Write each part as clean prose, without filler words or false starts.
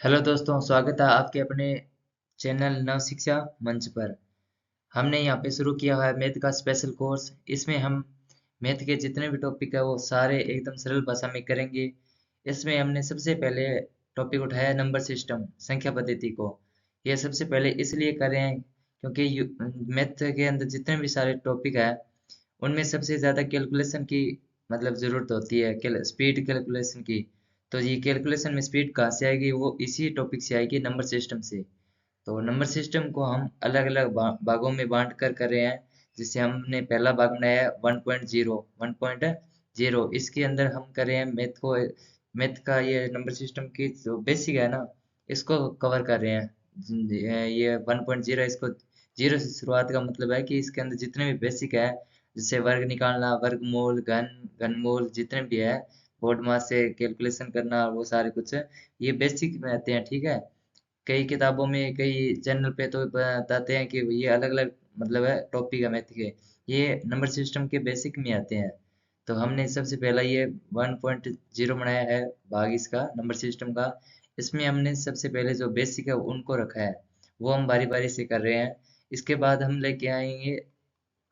Hello दोस्तों, स्वागत है आपके अपने चैनल नव शिक्षा मंच पर। हमने यहाँ पे शुरू किया हुआ है मैथ का स्पेशल कोर्स। इसमें हम मैथ के जितने भी टॉपिक है वो सारे एकदम सरल भाषा में करेंगे। इसमें हमने सबसे पहले टॉपिक उठाया नंबर सिस्टम, संख्या पद्धति को। यह सबसे पहले इसलिए कर रहे हैं क्योंकि मैथ के अंदर जितने भी सारे टॉपिक है उनमें सबसे ज़्यादा कैलकुलेशन की मतलब ज़रूरत होती है, स्पीड कैलकुलेशन की। तो ये कैलकुलेशन में स्पीड कहाँ से आएगी, वो इसी टॉपिक से आएगी, नंबर सिस्टम से। तो नंबर सिस्टम को हम अलग अलग भागों में बांट कर रहे हैं। जिससे हमने पहला भाग बनाया है 1.0 इसके अंदर हम कर रहे हैं मैथ का ये नंबर सिस्टम की जो बेसिक है ना, इसको कवर कर रहे हैं। ये 1.0 इसको जीरो से शुरुआत का मतलब है कि इसके अंदर जितने भी बेसिक है, जैसे वर्ग निकालना, वर्गमूल, घनमूल जितने भी है, बोर्ड मास से कैलकुलेशन करना, वो सारे कुछ ये बेसिक में आते हैं। ठीक है। कई किताबों में, कई चैनल पे तो बताते हैं कि ये अलग अलग मतलब है टॉपिक है मैथ के, ये नंबर सिस्टम के बेसिक में आते हैं। तो हमने सबसे पहला ये 1.0 बनाया है, भाग इसका नंबर सिस्टम का। इसमें हमने सबसे पहले जो बेसिक है उनको रखा है, वो हम बारी बारी से कर रहे हैं। इसके बाद हम लेके आएंगे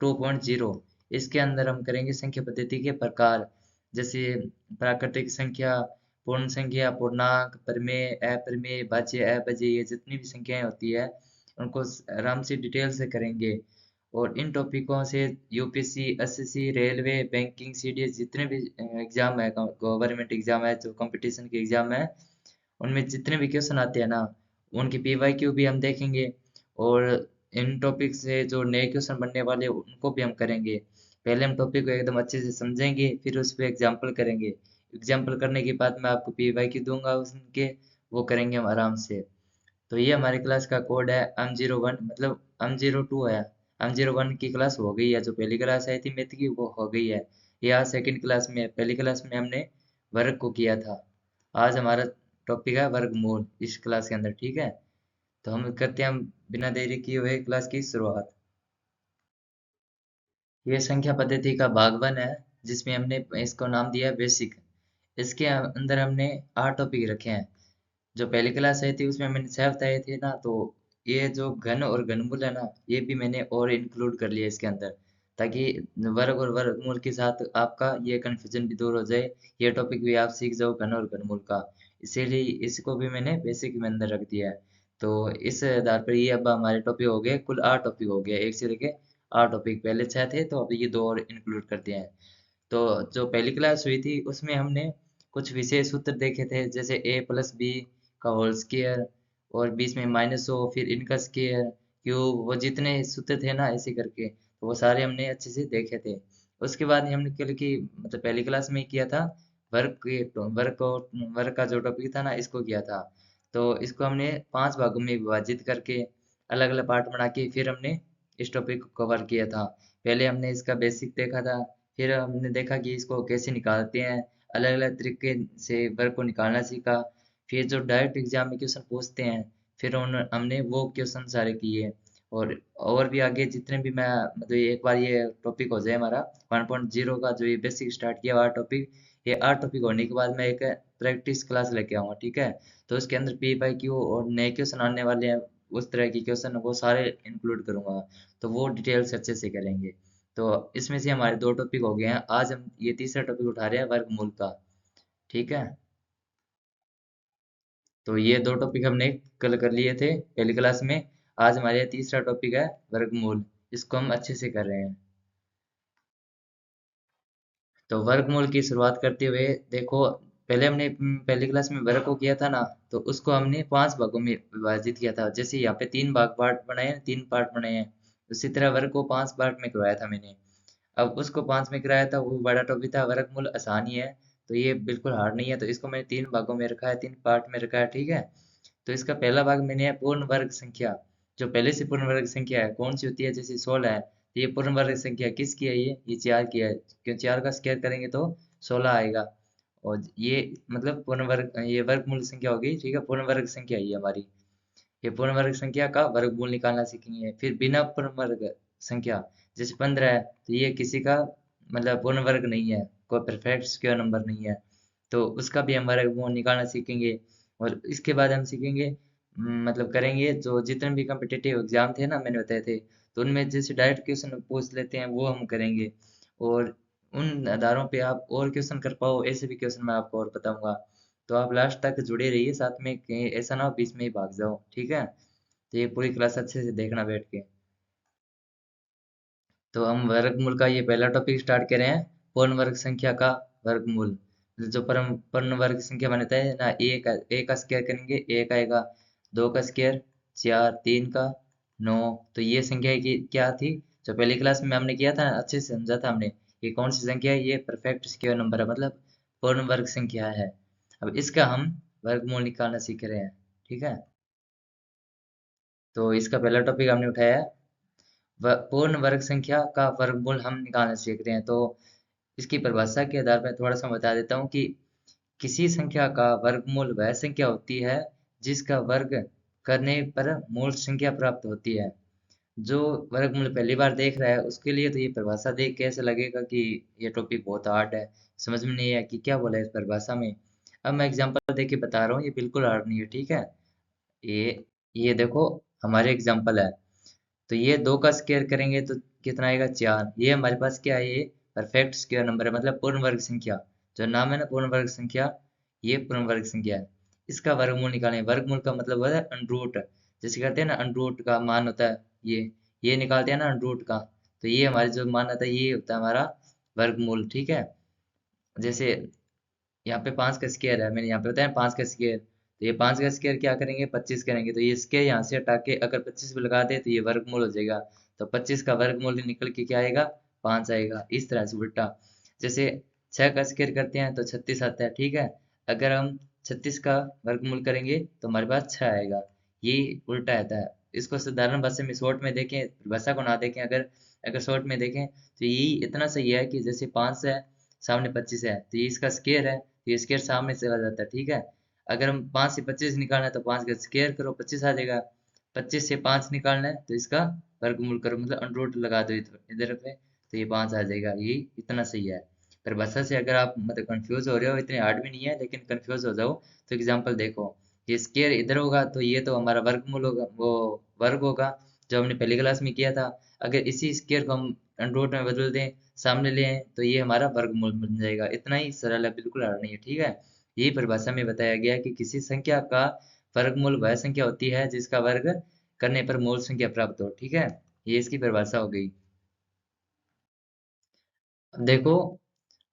2.0। इसके अंदर हम करेंगे संख्या पद्धति के प्रकार, जैसे प्राकृतिक संख्या, पूर्ण संख्या, पूर्णांक, प्रमेय, अप्रमेय, भाज्य, अभाज्य, ये जितनी भी संख्याएं होती है उनको आराम से डिटेल से करेंगे। और इन टॉपिकों से UPSC, SSC, railway, banking, CDS जितने भी एग्जाम है, गवर्नमेंट एग्जाम है, जो कंपटीशन के एग्जाम है, उनमें जितने भी क्वेश्चन आते हैं ना, उनकी पीवाईक्यू भी हम देखेंगे। और इन टॉपिक से जो नए क्वेश्चन बनने वाले हैं उनको भी हम करेंगे। पहले हम टॉपिक को एकदम अच्छे से समझेंगे, फिर उस पर एग्जाम्पल करेंगे। एग्जाम्पल करने के बाद मैं आपको पीवाईक्यू दूंगा उनके, वो करेंगे हम आराम से। तो ये हमारी क्लास का कोड है M01, मतलब M02 है। M01 की क्लास हो गई है, जो पहली क्लास आई थी मैथ की वो हो गई है। ये आज सेकंड क्लास में है, पहली क्लास में हमने वर्ग को किया था। आज हमारा टॉपिक है वर्गमूल इस क्लास के अंदर। ठीक है। तो हम करते हैं, हम बिना देरी किए हुए क्लास की शुरुआत। ये संख्या पद्धति का भाग 1 है, जिसमें हमने इसको नाम दिया है बेसिक। इसके अंदर हमने 8 टॉपिक रखे हैं। जो पहली क्लास आई थी उसमें मैंने 6 बताए थे ना, तो ये जो घन और घनमूल है ना, ये भी मैंने और इंक्लूड कर लिया इसके अंदर, ताकि वर्ग और वर्गमूल के साथ आपका ये कंफ्यूजन भी दूर हो जाए। ये टॉपिक भी आप सीख जाओ घन और घनमूल का। इसीलिए इसको भी मैंने बेसिक में अंदर रख दिया है। तो इस आधार पर ये अब हमारे टॉपिक हो गए, कुल 8 टॉपिक हो गए, एक से लेके 8 टॉपिक। पहले 6 थे, तो अब ये 2 और इंक्लूड कर दिए हैं। तो जो पहली क्लास हुई थी उसमें हमने कुछ विशेष सूत्र देखे थे, जैसे A+B का होल स्क्वायर, और बीच में माइनस हो, फिर इनका स्क्वायर, क्यूब, वो जितने सूत्र थे ना ऐसे करके, तो वो सारे हमने अच्छे से देखे थे। उसके बाद हमने कल की मतलब पहली क्लास में किया था वर्ग का जो टॉपिक था ना, इसको किया था। तो इसको हमने 5 भागों में विभाजित करके अलग अलग पार्ट बना के फिर हमने इस टॉपिक को कवर किया था। पहले हमने इसका बेसिक देखा था, फिर हमने देखा कि इसको कैसे निकालते हैं, अलग अलग तरीके से वर्ग को निकालना सीखा। फिर जो डायरेक्ट एग्जाम में क्वेश्चन पूछते हैं, फिर हमने वो क्वेश्चन सारे किए। और भी आगे जितने भी मैं मतलब एक बार ये टॉपिक हो जाए हमारा 1.0 का, जो ये बेसिक स्टार्ट किया हुआ टॉपिक, ये 8 टॉपिक होने के बाद मैं एक प्रैक्टिस क्लास लेके आऊँगा। ठीक है। तो उसके अंदर PYQ और नए क्वेश्चन आने वाले हैं, उस तरह के क्वेश्चन वो सारे इंक्लूड करूंगा। तो वो डिटेल से अच्छे से करेंगे। तो इसमें से हमारे 2 टॉपिक हो गए हैं। आज हम ये तीसरा टॉपिक उठा रहे हैं, वर्गमूल का। ठीक है। तो ये 2 टॉपिक हमने कल कर लिए थे पहली क्लास में। आज हमारे तीसरा टॉपिक है वर्गमूल। इसको हम अच्छे से कर रहे हैं। तो वर्गमूल की शुरुआत करते हुए देखो, पहले हमने पहली क्लास में वर्ग को किया था ना, तो उसको हमने 5 भागों में विभाजित किया था। जैसे यहाँ पे 3 भाग पार्ट बनाए हैं, 3 पार्ट बनाए हैं, उसी तरह वर्ग को 5 पार्ट में करवाया था मैंने। अब उसको 5 में कराया था, वो बड़ा टॉपिक था। वर्गमूल आसान ही है, तो ये बिल्कुल हार्ड नहीं है। तो इसको मैंने 3 भागों में रखा है, 3 पार्ट में रखा है। ठीक है। तो इसका पहला भाग मैंने है पूर्ण वर्ग संख्या। जो पहले से पूर्ण वर्ग संख्या है कौन सी होती है, जैसे 16 है, तो ये पूर्ण वर्ग संख्या किसकी है, ये 4 की है, क्यों 4 का स्क्वायर करेंगे तो 16 आएगा। और ये मतलब पूर्ण वर्ग, ये वर्गमूल संख्या होगी। ठीक है। पूर्ण वर्ग संख्या ये हमारी, ये पूर्ण वर्ग संख्या का वर्गमूल निकालना सीखेंगे। फिर बिना पूर्ण वर्ग संख्या, जैसे 15 है, तो ये किसी का मतलब पूर्ण वर्ग नहीं है, कोई परफेक्ट स्क्वायर नंबर नहीं है, तो उसका भी हम वर्गमूल निकालना सीखेंगे। और इसके बाद हम सीखेंगे मतलब करेंगे जो जितने भी कम्पिटिटिव एग्जाम थे ना मैंने बताए थे, तो उनमें जैसे डायरेक्ट क्वेश्चन पूछ लेते हैं वो हम करेंगे। और उन आधारों पे आप और क्वेश्चन कर पाओ ऐसे भी क्वेश्चन मैं आपको और बताऊंगा। तो आप लास्ट तक जुड़े रहिए साथ में, कहीं ऐसा ना हो बीच में ही भाग जाओ, ठीक है। तो ये पूरी क्लास अच्छे से देखना बैठ के। तो हम वर्गमूल का ये पहला टॉपिक स्टार्ट कर रहे हैं, पूर्ण वर्ग संख्या का वर्गमूल। जो परम पूर्ण वर्ग संख्या बनता है ना, ए का स्क्वायर करेंगे एक आएगा, दो का स्क्वायर चार, तीन का नौ। तो ये संख्या की क्या थी, जो पहली क्लास में हमने किया था ना, अच्छे से समझा था हमने। ये कौन सी संख्या है, ये परफेक्ट स्क्वायर नंबर है, मतलब पूर्ण वर्ग संख्या है। अब इसका हम वर्गमूल निकालना सीख रहे हैं, ठीक है। तो इसका पहला टॉपिक हमने उठाया है, पूर्ण वर्ग संख्या का वर्गमूल हम निकालना सीख रहे हैं। तो इसकी परिभाषा के आधार पर थोड़ा सा बता देता हूँ कि किसी संख्या का वर्गमूल वह संख्या होती है जिसका वर्ग करने पर मूल संख्या प्राप्त होती है। जो वर्गमूल पहली बार देख रहा है उसके लिए तो ये परिभाषा देख के ऐसा लगेगा कि ये टॉपिक बहुत हार्ड है, समझ में नहीं है कि क्या बोला है इस परिभाषा में। अब मैं एग्जांपल देके बता रहा हूँ, ये बिल्कुल हार्ड नहीं है, ठीक है। ये देखो, हमारे एग्जांपल है। तो ये दो का स्क्वायर करेंगे तो कितना आएगा, चार। ये हमारे पास क्या है, ये परफेक्ट स्क्वायर नंबर है, मतलब पूर्ण वर्ग संख्या। जो नाम है ना पूर्ण वर्ग संख्या, ये पूर्ण वर्ग संख्या है। इसका वर्गमूल निकालें, वर्गमूल का मतलब होता है अंडरूट। जैसे करते हैं ना, अंडरूट का मान होता है ये निकालते हैं ना अंडरूट का। तो ये हमारे जो मान आता है ये होता है हमारा वर्गमूल, ठीक है। जैसे यहाँ पे पाँच का स्क्वायर है, मैंने यहाँ पे बताया पाँच का स्क्वायर। तो ये पाँच का स्क्वायर क्या करेंगे, पच्चीस करेंगे। तो ये स्क्वायर यहाँ से हटा के अगर पच्चीस भी लगा दे तो ये वर्गमूल हो जाएगा। तो पच्चीस का वर्गमूल निकल के क्या आएगा, पाँच आएगा। इस तरह से उल्टा, जैसे छह का स्क्वायर करते हैं तो छत्तीस आता है, ठीक है। अगर हम छत्तीस का वर्गमूल करेंगे तो हमारे पास छह आएगा। ये उल्टा आता है। इसको साधारण भाषा में शॉर्ट में देखें, भाषा को ना देखें, अगर अगर शॉर्ट में देखें तो यही इतना सही है कि जैसे पाँच है, सामने पच्चीस है, तो ये इसका स्क्वायर है, तो ये स्क्वायर सामने चला जाता है, ठीक है। अगर हम पाँच से पच्चीस निकालना है तो पाँच का स्क्वायर करो, पच्चीस आ जाएगा। पच्चीस से पाँच निकालना है तो इसका वर्गमूल करो, मतलब अंडर रूट लगा दो इधर पे, तो ये पाँच आ जाएगा। ये इतना सही है। परिभाषा से अगर आप मतलब कंफ्यूज हो रहे हो, इतने हार्ड भी नहीं है, लेकिन कंफ्यूज हो जाओ तो एग्जांपल देखो। ये स्क्वायर इधर होगा तो ये तो हमारा वर्गमूल होगा, वो वर्ग होगा जो हमने पहली क्लास में किया था। अगर इसी स्क्वायर को हम अंडर रूट में बदल दें, सामने ले आए, तो ये हमारा वर्गमूल बन जाएगा। इतना ही सरल है, बिल्कुल हार्ड नहीं है, ठीक है। यही परिभाषा में बताया गया है कि किसी संख्या का वर्गमूल वह संख्या होती है जिसका वर्ग करने पर मूल संख्या प्राप्त हो, ठीक है। ये इसकी परिभाषा हो गई। अब देखो,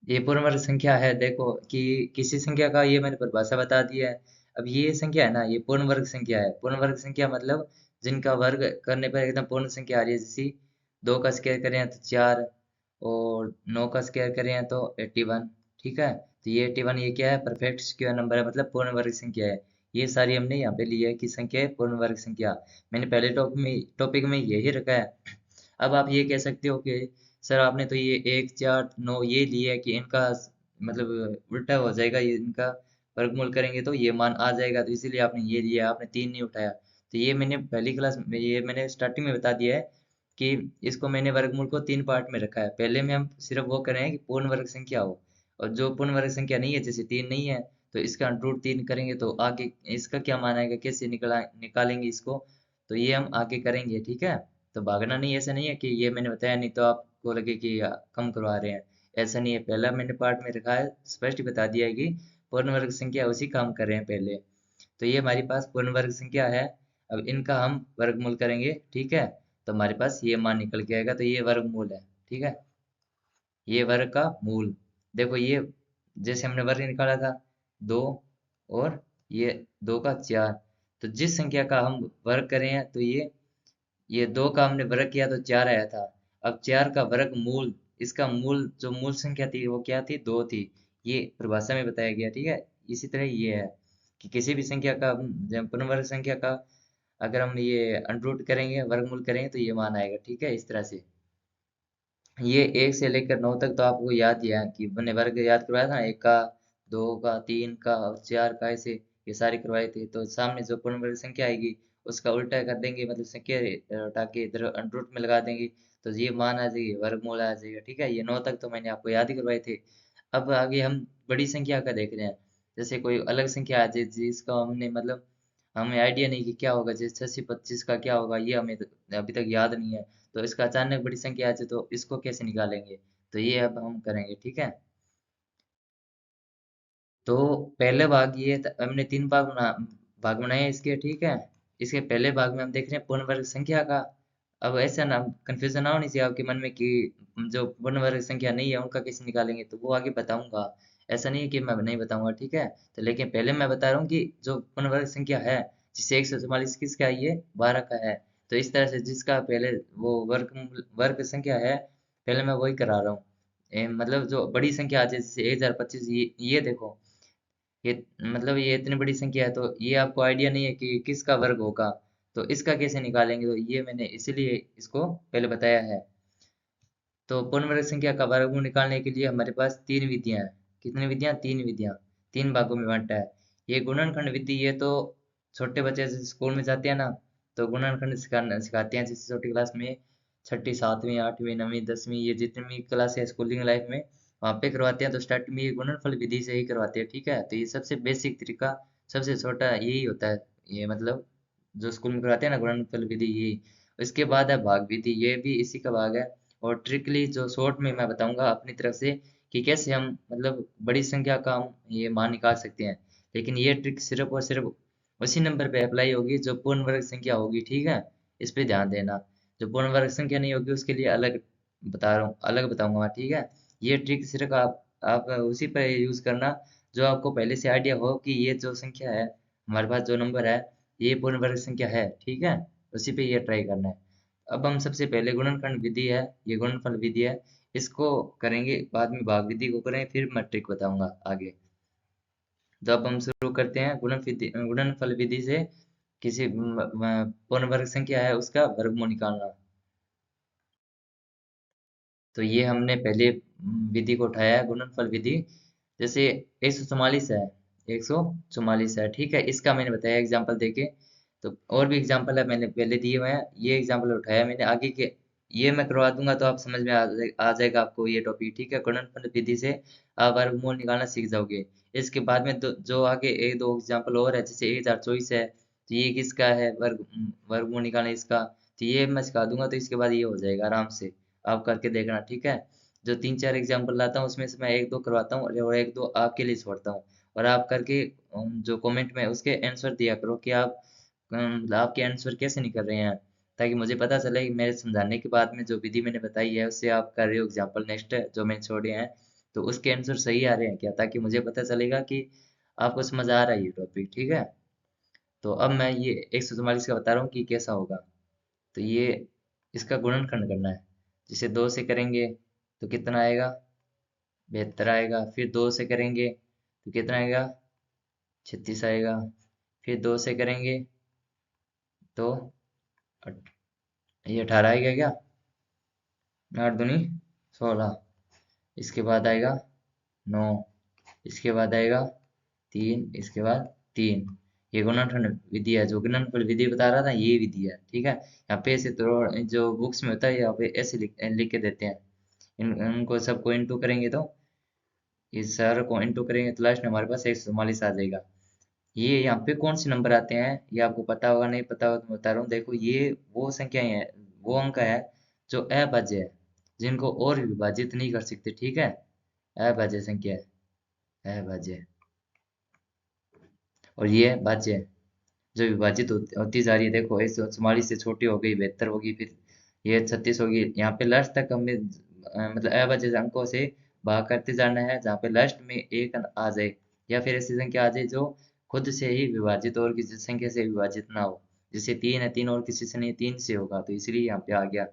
ये पूर्ण वर्ग संख्या है, देखो कि किसी संख्या का, ये मैंने परिभाषा बता दी है। अब ये संख्या है ना, ये पूर्ण वर्ग संख्या है। पूर्ण वर्ग संख्या मतलब जिनका वर्ग करने पर एकदम पूर्ण संख्या आ रही है। जैसे दो का स्क्वायर करें तो चार, और नौ का स्क्वायर करें तो 81, ठीक है। तो ये 81 ये क्या है, परफेक्ट स्क्वायर नंबर है, मतलब पूर्ण वर्ग संख्या है। ये सारी हमने यहाँ पे ली है कि संख्या है पूर्ण वर्ग संख्या। मैंने पहले टॉपिक में यही रखा है। अब आप ये कह सकते हो कि सर आपने तो ये एक चार नौ ये लिया है कि इनका मतलब उल्टा हो जाएगा, ये इनका वर्गमूल करेंगे तो ये मान आ जाएगा, तो इसीलिए आपने ये लिया, आपने तीन नहीं उठाया। तो ये मैंने पहली क्लास में, ये मैंने स्टार्टिंग में बता दिया है कि इसको मैंने वर्गमूल को तीन पार्ट में रखा है। पहले में हम सिर्फ वो कर रहे हैं कि पूर्ण वर्ग संख्या हो, और जो पूर्ण वर्ग संख्या नहीं है, जैसे तीन नहीं है, तो इसका अंडर तीन करेंगे तो आगे इसका क्या मान आएगा, कैसे निकालेंगे इसको, तो ये हम आगे करेंगे, ठीक है। तो भागना नहीं, ऐसा नहीं है कि ये मैंने बताया नहीं तो आपको लगे कि कम करवा रहे हैं। ऐसा नहीं है, पहला मैंने पार्ट में रखा है, स्पष्ट बता दिया है कि पूर्ण वर्ग संख्या उसी काम कर रहे हैं पहले। तो ये हमारे पास पूर्ण वर्ग संख्या है। अब इनका हम वर्गमूल करेंगे, ठीक है। तो हमारे पास ये मान निकल के आएगा, तो ये वर्गमूल है, ठीक है। ये वर्ग का मूल, देखो ये जैसे हमने वर्ग निकाला था दो, और ये दो का चार। तो जिस संख्या का हम वर्ग करें हैं तो ये दो का हमने वर्ग किया तो चार आया था। अब चार का वर्ग मूल, इसका मूल जो मूल संख्या थी वो क्या थी, दो थी। ये परिभाषा में बताया गया, ठीक है। इसी तरह ये है कि किसी भी संख्या का जब पूर्ण वर्ग संख्या का अगर हम ये अंडर करेंगे, वर्गमूल करेंगे, तो ये मान आएगा, ठीक है, इस तरह से। ये एक से लेकर नौ तक तो आपको याद ही है कि मैंने वर्ग याद करवाया था ना, एक का, दो का, तीन का और चार का, ऐसे ये सारे करवाए थे। तो सामने जो पूर्ण वर्ग संख्या आएगी उसका उल्टा कर देंगे, मतलब संख्या हटा के इधर अंडर रूट में लगा देंगे, तो ये मान आ जाएगी, वर्गमूल आ जाएगा, ठीक है। ये नौ तक तो मैंने आपको याद ही करवाए थे। अब आगे हम बड़ी संख्या का देख रहे हैं। जैसे कोई अलग संख्या आ जाए जिसका हमने मतलब हमें आइडिया नहीं कि क्या होगा, जैसे 8625 का क्या होगा ये हमें अभी तक याद नहीं है। तो इसका अचानक बड़ी संख्या आ जाए तो इसको कैसे निकालेंगे, तो ये अब हम करेंगे, ठीक है। तो पहले भाग ये हमने तीन भाग बनाए हैं इसके, ठीक है। इसके पहले भाग में हम देख रहे हैं पूर्ण वर्ग संख्या का। अब ऐसा ना कंफ्यूजन ना होनी चाहिए आपके मन में कि जो पूर्ण वर्ग संख्या नहीं है उनका कैसे निकालेंगे, तो वो आगे बताऊंगा। ऐसा नहीं है कि मैं नहीं बताऊंगा, ठीक है। तो लेकिन पहले मैं बता रहा हूँ कि जो पूर्ण वर्ग संख्या है, जिससे 144 किसका है, ये 12 का है। तो इस तरह से जिसका पहले वो वर्ग संख्या है, पहले मैं वही करा रहा हूँ। मतलब जो बड़ी संख्या आ जाए जैसे 1025, ये देखो, ये मतलब ये इतनी बड़ी संख्या है तो ये आपको आइडिया नहीं है कि किसका वर्ग होगा, तो इसका कैसे निकालेंगे, तो ये मैंने इसीलिए इसको पहले बताया है। तो पूर्ण वर्ग संख्या का वर्गमूल निकालने के लिए हमारे पास तीन विधियां हैं। कितनी विधियां, तीन विधियां, तीन भागों में बांटा है। ये गुणनखंड विधि, ये तो छोटे बच्चे जैसे स्कूल में जाते हैं ना, तो गुणनखंड सिखाते हैं जैसे छोटी क्लास में, छठी सातवीं आठवीं नवीं दसवीं, ये जितनी भी क्लास है स्कूलिंग लाइफ में, वहाँ पे करवाते हैं। तो स्टार्टिंग में ये गुणनफल विधि से ही करवाते हैं, ठीक है। तो ये सबसे बेसिक तरीका, सबसे छोटा यही होता है। ये मतलब जो स्कूल में करवाते हैं ना गुणनफल विधि, यही। इसके बाद है भाग विधि, ये भी इसी का भाग है। और ट्रिकली जो शॉर्ट में मैं बताऊंगा अपनी तरफ से कि कैसे हम मतलब बड़ी संख्या का हम ये मान निकाल सकते हैं। लेकिन ये ट्रिक सिर्फ और सिर्फ उसी नंबर पे अप्लाई होगी जो पूर्ण वर्ग संख्या होगी, ठीक है। इस पे ध्यान देना। जो पूर्ण वर्ग संख्या नहीं होगी उसके लिए अलग बता रहा हूँ, अलग बताऊंगा, ठीक है। ये ट्रिक सिर्फ आप उसी पर यूज करना जो आपको पहले से आइडिया हो कि ये जो संख्या है, हमारे पास जो नंबर है, ये पूर्ण वर्ग संख्या है, ठीक है। उसी पे ये ट्राई करना है। अब हम सबसे पहले गुणनखंड विधि है, ये गुणनफल विधि है, इसको करेंगे, बाद में भाग विधि को करें, फिर मैं ट्रिक बताऊंगा आगे। तो अब हम शुरू करते हैं गुणनफल विधि से किसी पूर्ण वर्ग संख्या है उसका वर्गमूल निकालना। तो ये हमने पहले विधि को उठाया है, गुणनफल विधि। जैसे 144 है, 144 है, ठीक है। इसका मैंने बताया एग्जांपल देके। तो और भी एग्जांपल है मैंने पहले दिए हुए हैं, ये एग्जांपल उठाया मैंने आगे के, ये मैं करवा दूंगा तो आप समझ में आ जाएगा आपको ये टॉपिक, ठीक है। गुणनफल विधि से आप वर्गमूल निकालना सीख जाओगे। इसके बाद में जो आगे एक दो एग्जांपल और है, जैसे 1024 है, तो ये किसका है, वर्गमूल निकालना इसका, तो ये मैं सिखा दूंगा। तो इसके बाद ये हो जाएगा आराम से, आप करके देखना, ठीक है। जो तीन चार एग्जाम्पल लाता हूँ उसमें से मैं एक दो करवाता हूँ और एक दो आपके लिए छोड़ता हूँ। और आप करके जो कमेंट में उसके आंसर दिया करो कि आप आपके आंसर कैसे निकल रहे हैं, ताकि मुझे पता चले कि मेरे समझाने के बाद में जो विधि मैंने बताई है उससे आप कर रहे हो एग्जाम्पल नेक्स्ट जो मैंने छोड़े हैं, तो उसके आंसर सही आ रहे हैं क्या, ताकि मुझे पता चलेगा कि आपको समझ आ रहा है ये टॉपिक, ठीक है। तो अब मैं ये 144 का बता रहा हूँ कि कैसा होगा। तो ये इसका गुणनखंड करना है। जिसे दो से करेंगे तो कितना आएगा, 72 आएगा। फिर दो से करेंगे तो कितना आएगा, 36 आएगा। फिर दो से करेंगे तो अट- ये 18 आएगा क्या, 8 दूनी 16। इसके बाद आएगा 9। इसके बाद आएगा 3। इसके बाद 3। ये गुणनखंड विधि है, जो गुणनफल विधि बता रहा था ये विधि है, ठीक है। यहाँ पे ऐसे तो जो बुक्स में होता है यहाँ पे ऐसे लिख के देते हैं। इनको सबको इंटू करेंगे तो इस सारे को इंटू करेंगे तो लास्ट में हमारे पास 144 आ जाएगा। ये यहाँ पे कौन से नंबर आते हैं ये आपको पता होगा, नहीं पता होगा तो बता रहा हूँ। देखो ये वो संख्याएं हैं, वो अंक है जो अभाज्य है, जिनको और भी विभाजित नहीं कर सकते, ठीक है। अभाज्य संख्या है, अभाज्य। और ये भाज्य है जो विभाजित होती जा रही है। देखो 144 से छोटी हो गई, 72 होगी, फिर ये 36 होगी। यहाँ पे लास्ट तक हमें मतलब अभाज्य अंकों से भाग करते जाना है, जहाँ पे लास्ट में एक आ जाए, या फिर ऐसी संख्या आ जाए जो खुद से ही विभाजित और किसी संख्या से विभाजित ना हो। जैसे 3 है, 3 और किसी से नहीं, 3 से होगा, तो इसलिए यहाँ पे आ गया।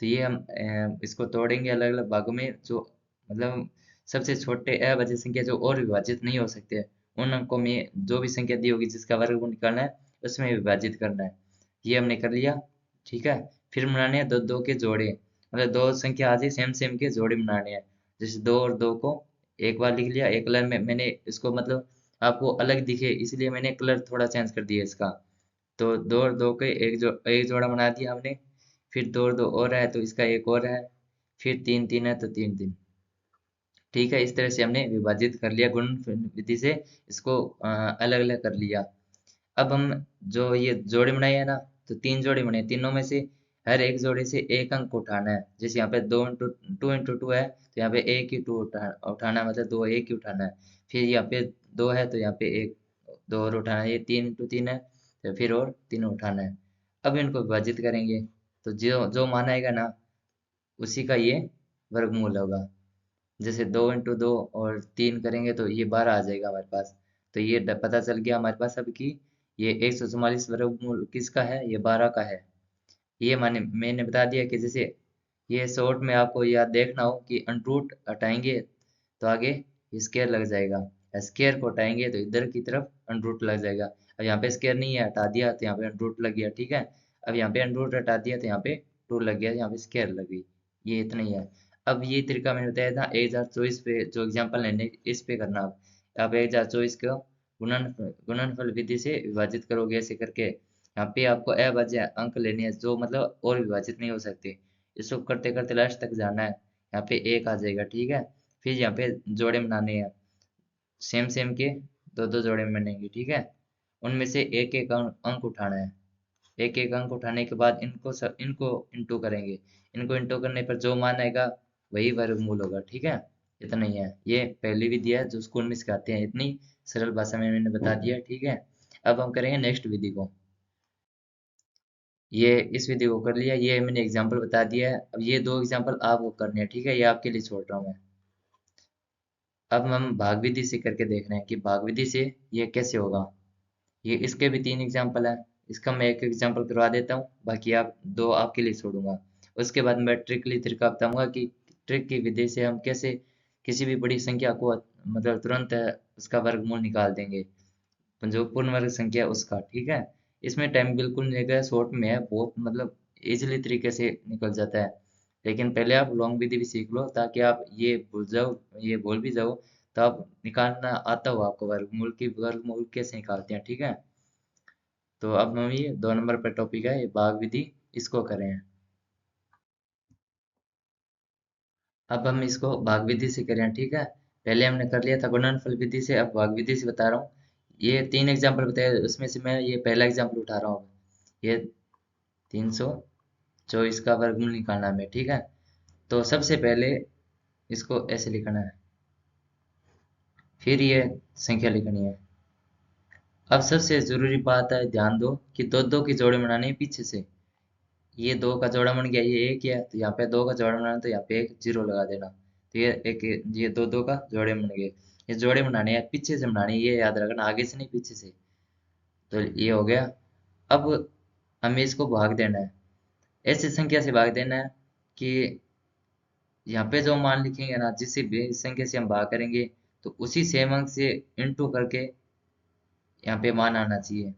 तो ये हम इसको तोड़ेंगे अलग अलग भागों में, जो मतलब सबसे छोटे अभाज्य संख्या जो और विभाजित नहीं हो सकते, उन अंकों में जो भी संख्या दी होगी जिसका वर्गमूल निकालना है उसमें विभाजित करना है। ये हमने कर लिया, ठीक है। फिर बनाने हैं दो दो के जोड़े, मतलब दो संख्या आ जाए सेम सेम के जोड़े बनाने हैं। जैसे दो और दो को एक बार लिख लिया, एक कलर में मैंने इसको मतलब आपको अलग दिखे इसलिए मैंने कलर थोड़ा चेंज कर दिया इसका। तो दो और दो के एक जोड़ा बना दिया हमने। फिर दो और दो और है तो इसका एक और है। फिर तीन तीन है तो तीन तीन। ठीक है, इस तरह से हमने विभाजित कर लिया गुणन विधि से, इसको अलग अलग कर लिया। अब हम जो ये जोड़ी बनाई है ना, तो तीन जोड़ी बनाई, तीनों में से हर एक जोड़ी से एक अंक उठाना है। जैसे यहाँ पे टू इंटू टू है, तो यहाँ पे एक ही टू उठाना है, मतलब दो एक ही उठाना है। फिर यहाँ पे दो है, तो यहाँ पे एक दो और उठाना है। ये तीन इंटू तीन है, तो फिर और तीन उठाना है। अब इनको विभाजित करेंगे, तो जो जो मान आएगा ना, उसी का ये वर्गमूल होगा। जैसे दो इंटू दो और तीन करेंगे तो ये 12 आ जाएगा हमारे पास। तो ये पता चल गया हमारे पास अब कि ये 144 वर्गमूल किसका है, ये 12 का है। ये मैंने बता दिया कि जैसे ये शॉर्ट में आपको याद देखना हो कि अंडरूट हटाएंगे तो आगे स्केयर लग जाएगा, स्केयर को हटाएंगे तो इधर की तरफ अंडरूट लग जाएगा। अब यहाँ पे स्केयर नहीं है, हटा दिया तो यहाँ पे अंडरूट लग गया, ठीक है। अब यहाँ पे अंडरूट हटा दिया तो यहाँ पे टू लग गया, यहाँ पे स्केयर लग गई। ये इतना ही है। अब ये तरीका मैंने बताया था 1024 पे, जो एग्जाम्पल लेने इस पे करना। आप 1024 को गुणनफल विधि से विभाजित करोगे ऐसे करके। यहाँ पे आपको अभाज्य अंक लेने हैं, जो मतलब और विभाजित नहीं हो सकते। इसको करते करते लास्ट तक जाना है, यहाँ पे एक आ जाएगा, ठीक है। फिर यहाँ पे जोड़े बनाने हैं, सेम सेम के दो दो जोड़े बनेंगे, ठीक है। उनमें से एक एक अंक उठाना है। एक एक अंक उठाने के बाद इनको इंटू करेंगे। इनको इंटू करने पर जो मान आएगा वही वर्गमूल होगा, ठीक है। इतना ही है, ये पहली विधि है जो स्कूल में सिखाते हैं, इतनी सरल भाषा में मैंने बता दिया, ठीक है। अब हम करेंगे नेक्स्ट विधि को। ये इस विधि को कर लिया, ये मैंने एग्जाम्पल बता दिया है। अब ये दो एग्जाम्पल आपको करने हैं, ठीक है, ये आपके लिए छोड़ रहा हूँ मैं। अब हम भाग विधि से करके देख रहे हैं कि भाग विधि से ये कैसे होगा। ये इसके भी तीन एग्जाम्पल हैं। इसका मैं एक एग्जाम्पल करवा देता हूँ, बाकी आप दो आपके लिए छोड़ूंगा। उसके बाद मैं ट्रिकली तरीका बताऊंगा कि ट्रिक की विधि से हम कैसे किसी भी बड़ी संख्या को मतलब तुरंत उसका वर्गमूल निकाल देंगे, जो पूर्ण वर्ग संख्या है उसका, ठीक है। इसमें टाइम बिल्कुल नहीं लगेगा, शॉर्ट में है बहुत, मतलब इजिली तरीके से निकल जाता है। लेकिन पहले आप लॉन्ग विधि भी सीख लो, ताकि आप ये भूल जाओ, ये भूल भी जाओ, तो आप निकालना आता हो आपको वर्गमूल की, वर्गमूल कैसे निकालते हैं, ठीक है। तो अब हम ये 2 नंबर पर टॉपिक है, ये भाग विधि, इसको करें। अब हम इसको भाग विधि से करें, ठीक है। पहले हमने कर लिया था गुणनफल विधि से, अब भाग विधि से बता रहा हूँ। ये तीन एग्जाम्पल बताए, उसमें से मैं ये पहला एग्जाम्पल उठा रहा हूँ। ये 324 का वर्गमूल निकालना है हमें, ठीक है। तो सबसे पहले इसको ऐसे लिखना है, फिर ये संख्या लिखनी है। अब सबसे जरूरी बात है, ध्यान दो कि दो दो की जोड़े बनानी है पीछे से। ये दो का जोड़ा बन गया, ये एक है, तो यहाँ पे दो का जोड़ा बनाना, तो यहाँ पे एक जीरो लगा देना। तो ये एक, ये दो दो का जोड़े बन गए। ये जोड़े बनाने हैं पीछे से बनाने हैं, ये याद रखना, आगे से नहीं पीछे से। तो ये हो गया। अब हमें इसको भाग देना है, ऐसी संख्या से भाग देना है कि यहाँ पे जो मान लिखेंगे ना, जिस भी संख्या से हम भाग करेंगे, तो उसी सेम अंक से इंटू करके यहाँ पे मान आना चाहिए।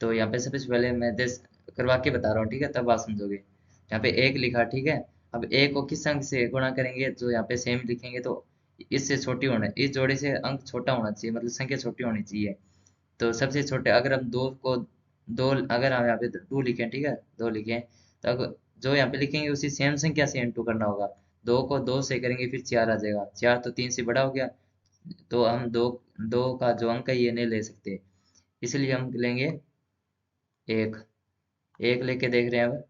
तो यहाँ पे सबसे पहले मैं दस करवा के बता रहा हूँ, ठीक है, तब आप समझोगे। यहाँ पे एक लिखा, ठीक है। अब एक को किस अंक से गुणा करेंगे, जो यहाँ पे सेम लिखेंगे, तो इससे छोटी होना, इस जोड़े से अंक छोटा होना चाहिए, मतलब संख्या छोटी होनी चाहिए। तो सबसे छोटे, अगर हम दो को दो, अगर हम यहाँ पे टू लिखें, ठीक है, दो लिखें, तो जो यहाँ पे लिखेंगे उसी सेम संख्या से इंटू करना होगा। दो को दो से करेंगे फिर चार आ जाएगा, चार तो तीन से बड़ा हो गया, तो हम दो दो का जो अंक है ये नहीं ले सकते, इसलिए हम लेंगे एक। एक लेके देख रहे हैं अब।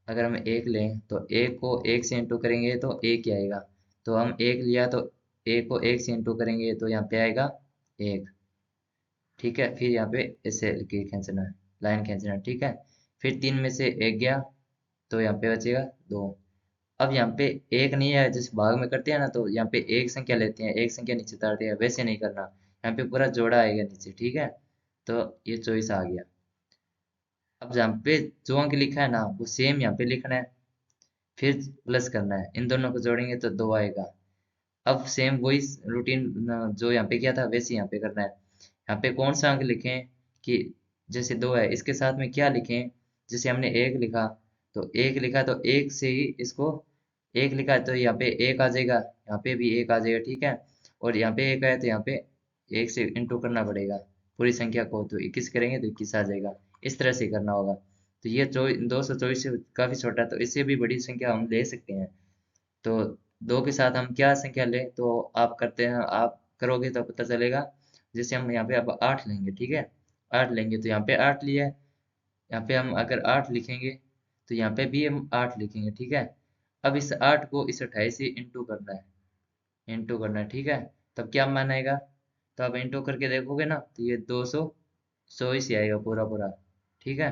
अगर हम एक लें तो एक को एक से इंटू करेंगे तो एक ही आएगा। तो हम एक लिया तो एक को एक से इंटू करेंगे तो यहाँ पे आएगा एक, ठीक है। फिर यहाँ पे ऐसे लिखे खींचना है, लाइन खींचना है, ठीक है। फिर तीन में से एक गया, तो यहाँ पे बचेगा दो। अब यहाँ पे एक नहीं है, जैसे भाग में करते हैं ना, तो यहाँ पे एक संख्या लेते हैं, एक संख्या नीचे उतारते हैं, वैसे नहीं करना। यहाँ पे पूरा जोड़ा आएगा नीचे, ठीक है। तो ये 24 आ गया। अब जहाँ पे जो अंक लिखा है ना, वो सेम यहाँ पे लिखना है, फिर प्लस करना है, इन दोनों को जोड़ेंगे तो दो आएगा। अब सेम वही रूटीन जो यहाँ पे किया था वैसे यहाँ पे करना है। यहाँ पे कौन सा अंक लिखें कि जैसे दो है, इसके साथ में क्या लिखें। जैसे हमने एक लिखा, तो एक लिखा तो एक से ही इसको, एक लिखा तो यहाँ पे एक आ जाएगा, यहाँ पे भी एक आ जाएगा, ठीक है। और यहाँ पे एक आया तो यहाँ पे एक से इंटू करना पड़ेगा पूरी संख्या को, तो 21 करेंगे तो 21 आ जाएगा। इस तरह से करना होगा। तो ये 224 से काफी छोटा है, तो इससे भी बड़ी संख्या हम ले सकते हैं। तो दो के साथ हम क्या संख्या लें, तो आप करते हैं, आप करोगे तो पता चलेगा। जैसे हम यहाँ पे अब 8 लेंगे, ठीक है। 8 लेंगे तो यहाँ पे 8 लिया है। यहाँ पे हम अगर 8 लिखेंगे तो यहाँ पे भी हम 8 लिखेंगे, ठीक है। अब इस 8 को इस 28 से इंटू करना है, इंटू करना है, ठीक है। तब क्या मान आएगा, तो आप इंटू करके देखोगे ना, तो ये 224 ही आएगा पूरा पूरा, ठीक है।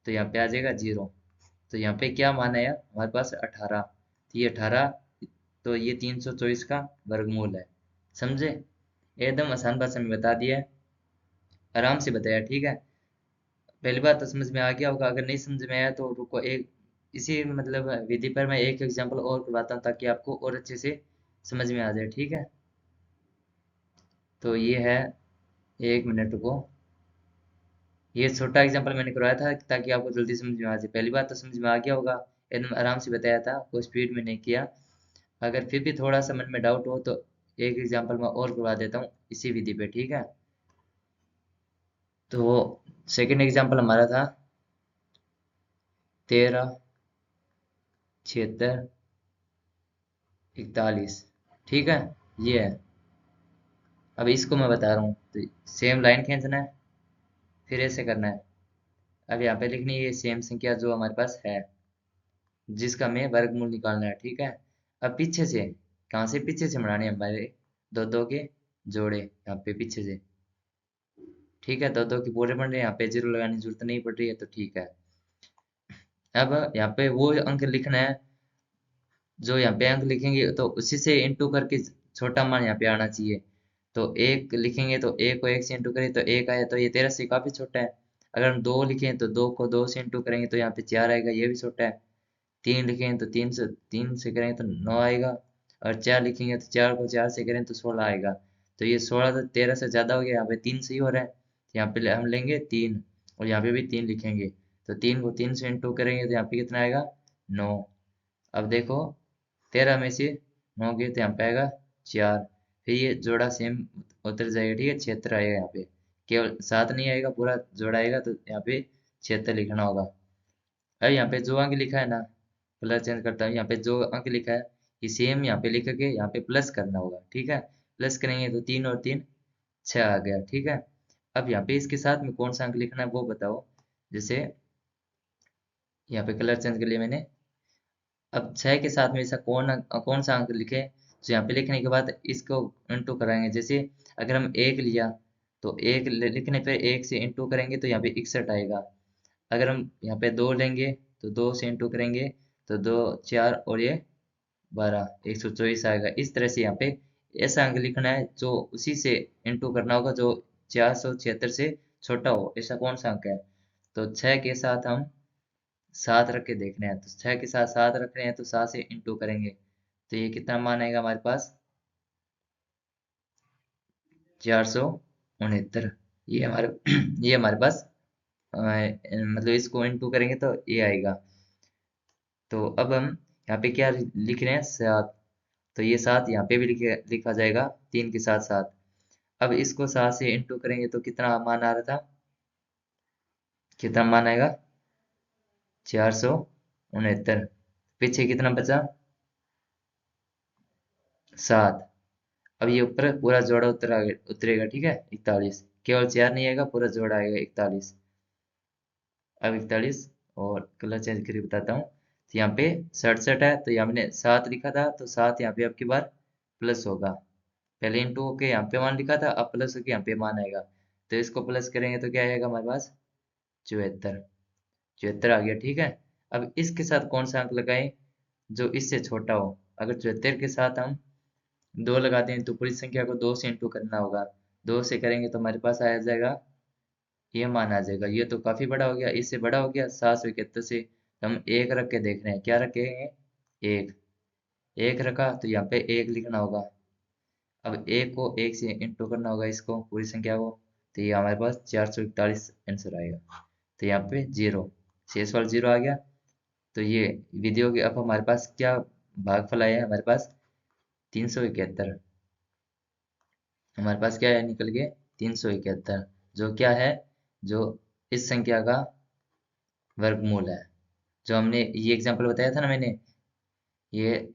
तो यहाँ पे आ जाएगा 0। तो यहाँ पे क्या मान आया हमारे पास, 18। तो ये 18, तो ये 324 का वर्गमूल है। समझे, एकदम आसान भाषा में बता दिया है, आराम से बताया, ठीक है। पहली बार तो समझ में आ गया होगा, अगर नहीं समझ में आया तो रुको, एक इसी मतलब विधि पर मैं एक एग्जांपल और करवाता हूँ ताकि आपको और अच्छे से समझ में आ जाए, ठीक है। तो ये है, 1 मिनट रुको। ये छोटा एग्जांपल मैंने करवाया था ताकि आपको जल्दी समझ में आ जाए। पहली बार तो समझ में आ गया होगा, एकदम आराम से बताया था, कोई स्पीड में नहीं किया। अगर फिर भी थोड़ा सा मन में डाउट हो तो एक एग्जांपल मैं और करवा देता हूँ इसी विधि पे, ठीक है। तो सेकंड एग्जांपल हमारा था 13, 76, 41, ठीक है। ये है। अब इसको मैं बता रहा हूँ, तो सेम लाइन खींचना है, फिर ऐसे करना है। अब यहाँ पे लिखनी है ये सेम संख्या जो हमारे पास है, जिसका हमें वर्गमूल निकालना है, ठीक है। अब पीछे से, कहाँ से, पीछे से बढ़ाने हैं हमारे दो दो के जोड़े, यहाँ पे पीछे से, ठीक है। दो दो के पूरे बन रहे हैं, यहाँ पे जीरो लगाने की जरूरत नहीं पड़ रही है, तो ठीक है। अब यहाँ पे वो अंक लिखना है जो यहाँ पे अंक लिखेंगे तो उसी से इंटू करके छोटा मान यहाँ पे आना चाहिए। तो एक लिखेंगे तो एक को एक से इंटू करें तो एक आया, तो ये 13 से काफी छोटा है। अगर हम दो लिखें तो दो को दो से इंटू करेंगे तो यहाँ पे 4 आएगा, ये भी छोटा है। तीन लिखेंगे तो तीन से करेंगे तो 9 आएगा। और 4 लिखेंगे तो 4 को 4 से करें तो 16 आएगा। तो ये 16 तो 13 से ज्यादा हो गया, यहाँ पे 3 सही हो रहा है। तो यहाँ पे हम लेंगे 3, और यहाँ पे भी 3 लिखेंगे। तो 3 को 3 से इंटू करेंगे तो यहाँ पे कितना आएगा, 9। अब देखो, 13 में से 9 गए तो यहाँ पे आएगा 4। फिर ये जोड़ा सेम उतर जाएगा, ठीक है। 76 आएगा यहाँ पे, केवल 7 नहीं आएगा, पूरा जोड़ा आएगा, तो यहाँ पे 76 लिखना होगा। अब यहाँ पे जो अंक लिखा है ना, कलर चेंज करता हूँ, यहाँ पे जो अंक लिखा है ये सेम यहाँ पे लिख के यहाँ पे प्लस करना होगा, ठीक है। प्लस करेंगे तो 3 और 3 6 आ गया, ठीक है। अब यहाँ पे इसके साथ में कौन सा अंक लिखना है वो बताओ। जैसे यहाँ पे कलर चेंज कर लिया मैंने। अब 6 के साथ में ऐसा कौन सा अंक लिखे, तो यहाँ पे लिखने के बाद इसको इंटू कराएंगे। जैसे अगर हम एक लिया तो एक लिखने पे एक से इंटू करेंगे तो यहाँ पे 61 आएगा। अगर हम यहाँ पे दो लेंगे तो दो से इंटू करेंगे तो दो, 4 और ये 12, 124 आएगा। इस तरह से यहाँ पे ऐसा अंक लिखना है जो उसी से इंटू करना होगा जो 476 से छोटा हो। ऐसा कौन सा अंक है, तो 6 के साथ हम 7 रख के देखना है। तो 6 के साथ 7 रख रहे हैं तो 7 से इंटू करेंगे तो ये कितना मान आएगा हमारे पास, 469। ये हमारे ये हमारे पास मतलब इसको इंटू करेंगे तो ये आएगा। तो अब हम यहाँ पे क्या लिख रहे हैं, 7। तो ये 7 यहाँ पे भी लिखा जाएगा, 3 के साथ 7। अब इसको 7 से इंटू करेंगे तो कितना मान आ रहा था, कितना मान आएगा, 469। पीछे कितना बचा, 7। अब ये ऊपर पूरा जोड़ा उतरेगा, ठीक है। 41, केवल 4 नहीं आएगा, पूरा जोड़ा आएगा 41। अब 41 और कलर चेंज करके बताता हूँ। तो यहाँ पे 67 है, तो यहाँ मैंने 7 लिखा था, तो 7 यहाँ पे अब की बार प्लस होगा। पहले इंटू होके यहाँ पे मान लिखा था, अब प्लस होके यहाँ पे मान आएगा। तो इसको प्लस करेंगे तो क्या आएगा हमारे पास, 74। 74 आ गया, ठीक है। अब इसके साथ कौन सा अंक लगाएं जो इससे छोटा हो। अगर 74 के साथ हम 2 लगाते हैं तो पूरी संख्या को 2 से इंटू करना होगा। 2 से करेंगे तो हमारे पास आ जाएगा, ये मान आ जाएगा। ये तो काफी बड़ा हो गया, इससे बड़ा हो गया 771 से। तो हम एक रख के देख रहे हैं, क्या रखेंगे, एक। एक रखा तो यहाँ पे एक लिखना होगा। अब एक को एक से इंटू करना होगा, इसको पूरी संख्या को। तो ये हमारे पास 441 आंसर आएगा। तो यहाँ पे 0, शेष वाला 0 आ गया। तो ये विधि होगी। अब हमारे पास क्या भागफल आया है, हमारे पास 371। हमारे पास क्या है निकल के, 371, जो क्या है, जो इस संख्या का वर्गमूल है। जो हमने ये एग्जांपल बताया था ना मैंने, ये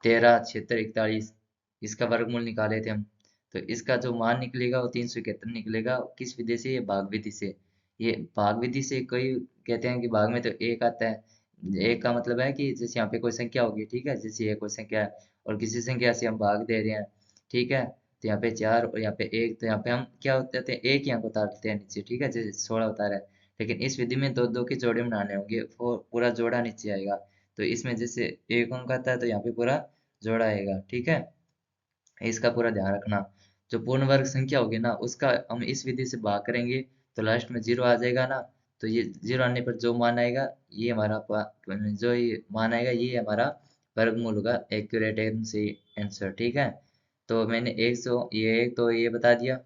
13, 76, 41, इसका वर्गमूल निकाले थे हम। तो इसका जो मान निकलेगा वो 371 निकलेगा। किस विधि से? ये भाग विधि से। ये भाग विधि से कोई कहते हैं कि भाग में तो एक आता है। एक का मतलब है कि जैसे यहाँ पे कोई संख्या होगी, ठीक है, जैसे ये कोई संख्या है और किसी संख्या से हम भाग दे रहे हैं, ठीक है। तो यहाँ पे 4 और यहाँ पे 1, तो यहाँ पे हम क्या होते हैं, एक यहाँ को उतारते हैं नीचे, ठीक है, जैसे 16 उतारा है। लेकिन इस विधि में दो दो के जोड़े बनाने होंगे, वो पूरा जोड़ा नीचे आएगा। तो इसमें जैसे एक अंक आता है तो यहाँ पे पूरा जोड़ा आएगा, ठीक है। इसका पूरा ध्यान रखना। जो पूर्ण वर्ग संख्या होगी ना, उसका हम इस विधि से भाग करेंगे तो लास्ट में जीरो आ जाएगा ना। तो ये जीरो आने पर जो मान आएगा, ये हमारा जो ये मान आएगा ये हमारा वर्गमूल होगा, एक्यूरेट आंसर, ठीक है। तो मैंने 100 ये एक तो ये बता दिया।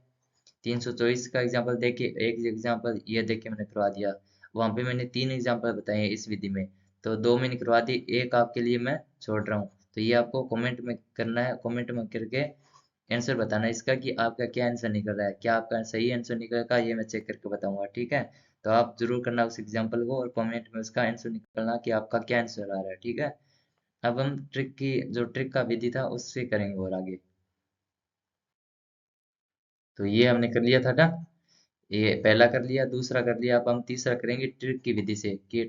324 का एग्जांपल देख के एक एग्जांपल ये देख के मैंने करवा दिया। वहां पे मैंने 3 एग्जांपल बताए हैं इस विधि में, तो 2 मैंने करवा दी, एक आपके लिए मैं छोड़ रहा हूँ। तो ये आपको कमेंट में करना है, कमेंट में करके आंसर बताना है इसका कि आपका क्या आंसर निकल रहा है। क्या आपका सही आंसर निकलेगा ये मैं चेक करके बताऊंगा, ठीक है। तो आप जरूर करना उस एग्जांपल को और कमेंट में उसका आंसर निकलना कि आपका क्या आंसर आ रहा है, ठीक है। अब हम ट्रिक की जो ट्रिक का विधि था उससे करेंगे और आगे। तो ये हमने कर लिया था ना, ये पहला कर लिया, दूसरा कर लिया। अब हम तीसरा करेंगे ट्रिक की विधि से कि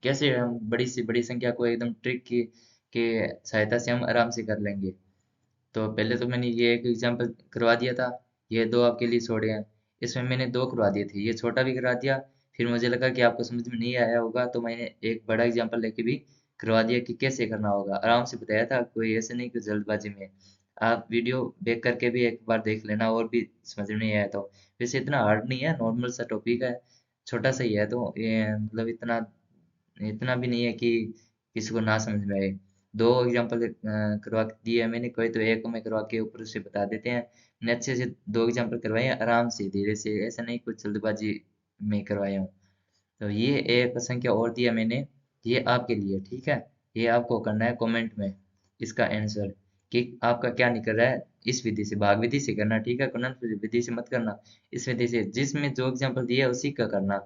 कैसे हम बड़ी से बड़ी संख्या को एकदम ट्रिक की के सहायता से हम आराम से कर लेंगे। तो पहले तो मैंने ये एक एग्जांपल करवा दिया था, ये दो आपके लिए छोड़े हैं। इसमें मैंने दो करवा दिए थे, ये छोटा भी करवा दिया। फिर मुझे लगा कि आपको समझ में नहीं आया होगा तो मैंने एक बड़ा एग्जांपल लेके भी करवा दिया कि कैसे करना होगा। आराम से बताया था, कोई ऐसे नहीं कि जल्दबाजी में। आप वीडियो देख करके भी एक बार देख लेना और भी समझ में नहीं आया तो। वैसे इतना हार्ड नहीं है, नॉर्मल सा टॉपिक है, छोटा सा ही है। तो ये मतलब इतना इतना भी नहीं है कि किसी को ना समझ में आए। दो एग्जांपल करवा दिए हैं मैंने, कोई तो एक में करवा के ऊपर से बता देते हैं। मैंने अच्छे से दो एग्जांपल करवाए हैं, आराम से धीरे से, ऐसा नहीं कुछ जल्दबाजी में करवाया हूँ। तो ये एक संख्या और दिया मैंने, ये आपके लिए, ठीक है। ये आपको करना है कमेंट में इसका आंसर कि आपका क्या निकल रहा है। इस विधि से, भाग विधि से करना, ठीक है, गुणन विधि से मत करना। इस विधि से जिसमें जो एग्जांपल दिया है उसी का करना।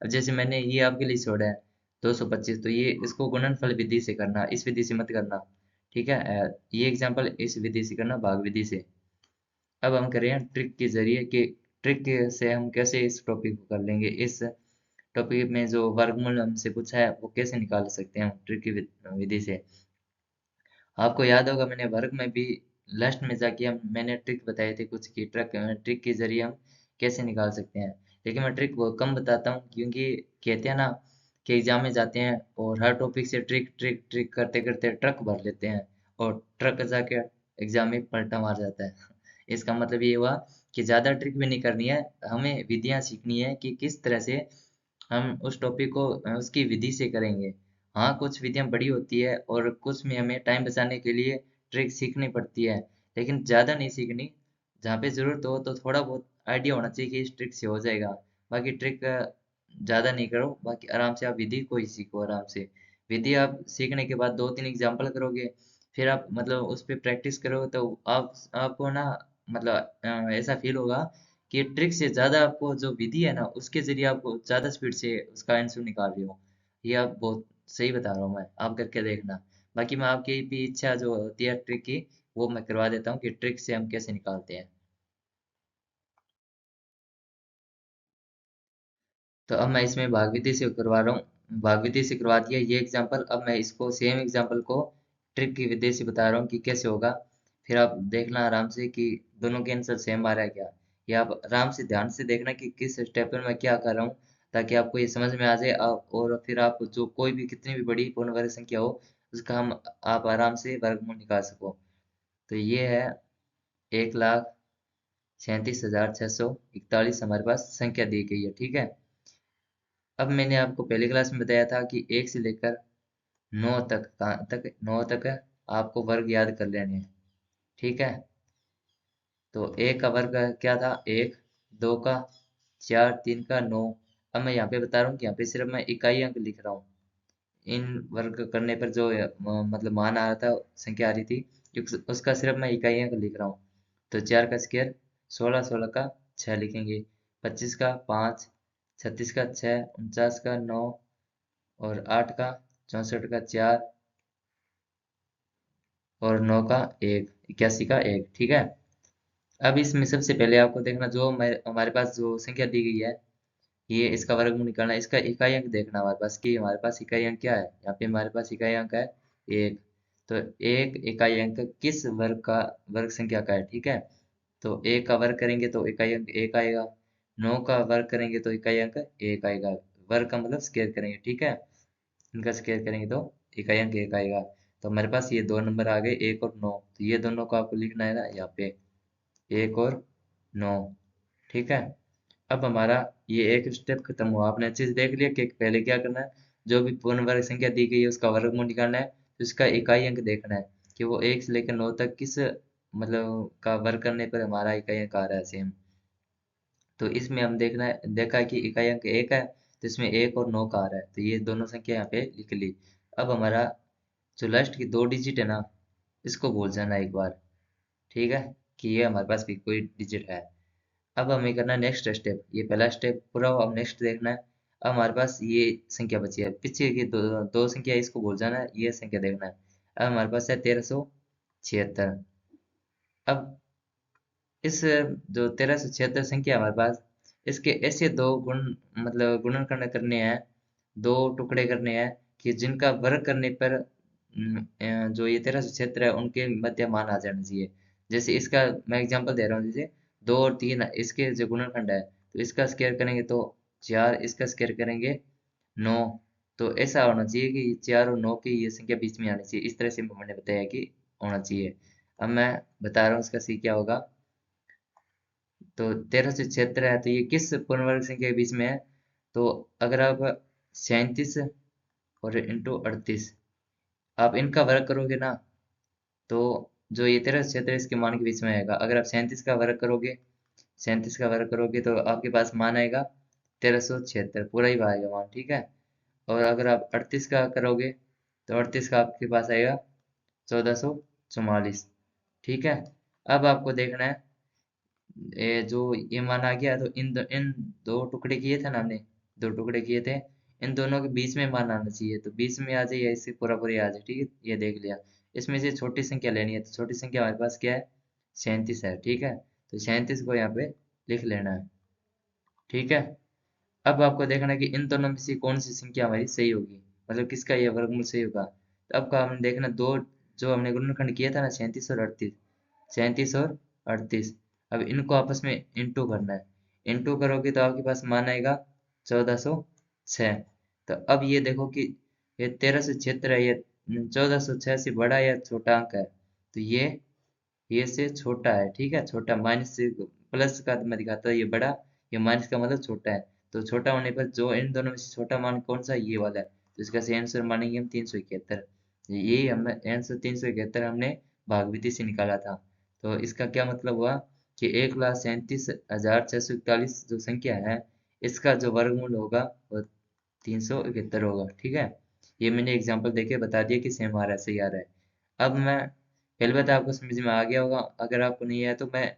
अब जैसे मैंने ये आपके लिए छोड़ा है 225, तो ये इसको गुणनफल विधि से करना, इस विधि से मत करना, ठीक है। ये एग्जांपल इस विधि से करना, भाग विधि से। अब हम करें ट्रिक के जरिए कि ट्रिक से हम कैसे इस टॉपिक को कर लेंगे। इस टॉपिक में जो वर्गमूल हमसे पूछा है वो कैसे निकाल सकते हैं हम ट्रिक की विधि से। आपको याद होगा मैंने वर्ग में भी लास्ट में जाके हम मैंने ट्रिक बताए थे कुछ की, ट्रिक ट्रिक के जरिए हम कैसे निकाल सकते हैं। लेकिन मैं ट्रिक बहुत कम बताता हूँ क्योंकि कहते हैं ना कि एग्जाम में जाते हैं और हर टॉपिक से ट्रिक ट्रिक ट्रिक करते करते ट्रक भर लेते हैं और ट्रक जाके एग्जाम में पलटा मार जाता है। इसका मतलब ये हुआ कि ज़्यादा ट्रिक भी नहीं करनी है, हमें विधियाँ सीखनी है कि किस तरह से हम उस टॉपिक को उसकी विधि से करेंगे। हाँ, कुछ विधियाँ बड़ी होती है और कुछ में हमें टाइम बचाने के लिए ट्रिक सीखनी पड़ती है, लेकिन ज़्यादा नहीं सीखनी। जहाँ पे ज़रूरत हो तो थोड़ा बहुत आइडिया होना चाहिए कि इस ट्रिक से हो जाएगा। बाकी ट्रिक ज़्यादा नहीं करो, बाकी आराम से आप विधि को ही सीखो आराम से। विधि आप सीखने के बाद दो तीन एग्जाम्पल करोगे, फिर आप मतलब उस पर प्रैक्टिस करोगे तो आप आपको ना मतलब ऐसा फील होगा कि ट्रिक से ज्यादा आपको जो विधि है ना उसके जरिए आपको ज्यादा स्पीड से उसका आंसर निकाल रहे हो। ये आप बहुत सही बता रहा हूँ मैं, आप करके देखना। बाकी मैं आपकी भी इच्छा जो होती है ट्रिक की, वो मैं करवा देता हूँ कि ट्रिक से हम कैसे निकालते हैं। तो अब मैं इसमें भाग विधि से करवा रहा हूँ, भाग विधि से करवा दिया ये एग्जांपल। अब मैं इसको सेम एग्जांपल को ट्रिक की विधि से बता रहा हूँ कि कैसे होगा। फिर आप देखना आराम से कि दोनों के आंसर सेम आ रहा है क्या। ये आप आराम से ध्यान से देखना कि किस स्टेप पर मैं क्या कर रहा हूँ, ताकि आपको ये समझ में आ जाए। और फिर आप जो कोई भी कितनी भी बड़ी पूर्ण वर्ग संख्या हो उसका हम आप आराम से वर्गमूल निकाल सको। तो ये है 1,37,641 हमारे पास संख्या दी गई है, ठीक है। अब मैंने आपको पहले क्लास में बताया था कि एक से लेकर नौ तक, कहाँ तक, नौ तक है, आपको वर्ग याद कर लेने हैं, ठीक है। तो एक का वर्ग क्या था, एक, दो का, चार, तीन का, नौ। अब मैं यहाँ पे बता रहा हूँ कि यहाँ पे सिर्फ मैं इकाई अंक लिख रहा हूँ। इन वर्ग करने पर जो मतलब मान आ रहा था, संख्या आ रही थी, उसका सिर्फ मैं इकाई अंक लिख रहा हूँ। तो चार का स्क्वायर 16, 16 का 6 लिखेंगे, 25 का 5, 36 का 6, 49 का 9 और 8 का, 64 का 4, और 9 का 1, 81 का 1, ठीक है। अब इसमें सबसे पहले आपको देखना, जो हमारे हमारे पास जो संख्या दी गई है, ये इसका वर्गमूल निकालना है। इसका इकाई अंक देखना हमारे पास कि हमारे पास इकाई अंक क्या है। यहाँ पे हमारे पास इकाई अंक है 1। तो एक इकाई अंक किस वर्ग संख्या का है, ठीक है। तो 1 का वर्ग करेंगे तो इकाई अंक 1 आएगा। 9 का वर्ग करेंगे तो इकाई अंक 1 आएगा। वर्ग का मतलब स्क्वायर करेंगे, ठीक है। इनका स्क्वायर करेंगे तो इकाई अंक 1 आएगा। तो हमारे पास ये दो नंबर आ गए, 1 और 9। तो ये दोनों को आपको लिखना है ना यहाँ पे, 1 और 9, ठीक है। अब हमारा ये एक स्टेप खत्म हुआ। आपने अच्छे से देख लिया कि पहले क्या करना है, जो भी पूर्ण वर्ग संख्या दी गई है उसका वर्गमूल निकालना है, तो इसका इकाई अंक देखना है कि वो 1 से लेकर 9 तक किस मतलब का वर्ग करने पर हमारा इकाई अंक आ रहा है सेम। तो इसमें हम देखा है कि इकाई अंक 1 है, तो इसमें 1 और 9 का आ रहा है, तो ये दोनों संख्या यहाँ पे लिख ली। अब हमारा जो लास्ट की 2 डिजिट है ना, इसको भूल जाना एक बार, ठीक है, कि ये हमारे पास भी कोई डिजिट है। अब हमें करना है नेक्स्ट स्टेप। ये पहला स्टेप पूरा हुआ, अब नेक्स्ट देखना है। अब हमारे पास ये संख्या बची है, पीछे की दो संख्या, इसको भूल जाना है, ये संख्या देखना है। अब हमारे पास है 1376। अब इस जो 1376 संख्या है हमारे पास, इसके ऐसे दो गुण मतलब गुणनखंड करने हैं, दो टुकड़े करने हैं कि जिनका वर्ग करने पर जो ये 1376 है उनके मध्य मान आ जाना चाहिए। जैसे इसका मैं एग्जांपल दे रहा हूँ, जैसे 2 और 3 इसके जो गुणनखंड है, तो इसका स्क्वायर करेंगे तो 4, इसका स्क्वायर करेंगे 9। तो ऐसा होना चाहिए कि 4 और 9 की ये संख्या बीच में आनी चाहिए। इस तरह से मैंने बताया कि होना चाहिए। अब मैं बता रहा हूँ इसका सी क्या होगा। तो 1376 है, तो ये किस पूर्ण वर्ग संख्या के बीच में है। तो अगर आप 37 और इंटू 38 आप इनका वर्ग करोगे ना, तो जो ये 1376 इसके मान के बीच में आएगा। अगर आप 37 का वर्ग करोगे तो आपके पास मान आएगा 1376, पूरा ही आएगा मान, ठीक है। और अगर आप 38 का करोगे तो 38 का आपके पास आएगा 1444, ठीक है। अब आपको देखना है, जो ये मान आ गया, तो इन दो टुकड़े किए थे ना हमने, दो टुकड़े किए थे, इन दोनों के बीच में मान आना चाहिए। तो बीच में आ जाए या इससे पूरा पूरी आ जाए, ठीक है। ये देख लिया। इसमें से छोटी संख्या लेनी है, तो छोटी संख्या हमारे पास क्या है, 37 है, ठीक है। तो 37 को यहाँ पे लिख लेना है, ठीक है। अब आपको देखना है कि इन दोनों में से कौन सी संख्या हमारी सही होगी, मतलब किसका ये वर्गमूल सही होगा। तो अब का हमने देखना, दो जो हमने गुणनखंड किया था ना, 37 और 38, अब इनको आपस में इंटू करना है। इंटू करोगे तो आपके पास मान आएगा 1406। तो अब ये देखो कि ये 1376 है, ये 1406 से बड़ा या छोटा अंक है। तो ये से छोटा है, ठीक है। छोटा माइनस से प्लस का मैं दिखाता हूँ, ये बड़ा, ये माइनस का मतलब छोटा है। तो छोटा होने पर जो इन दोनों में से छोटा मान कौन सा है, ये वाला है। तो इसका सही आंसर मानेंगे हम 371। यही हमें आंसर 371 हमने भागविधि से निकाला था। तो इसका क्या मतलब हुआ कि 1,37,641 जो संख्या है, इसका जो वर्गमूल होगा वो 371 होगा, ठीक है। ये मैंने एग्जांपल देके बता दिया कि सेम आ रहा है, सही आ रहा है। अब मैं पहले बात आपको समझ में आ गया होगा। अगर आपको नहीं आया तो मैं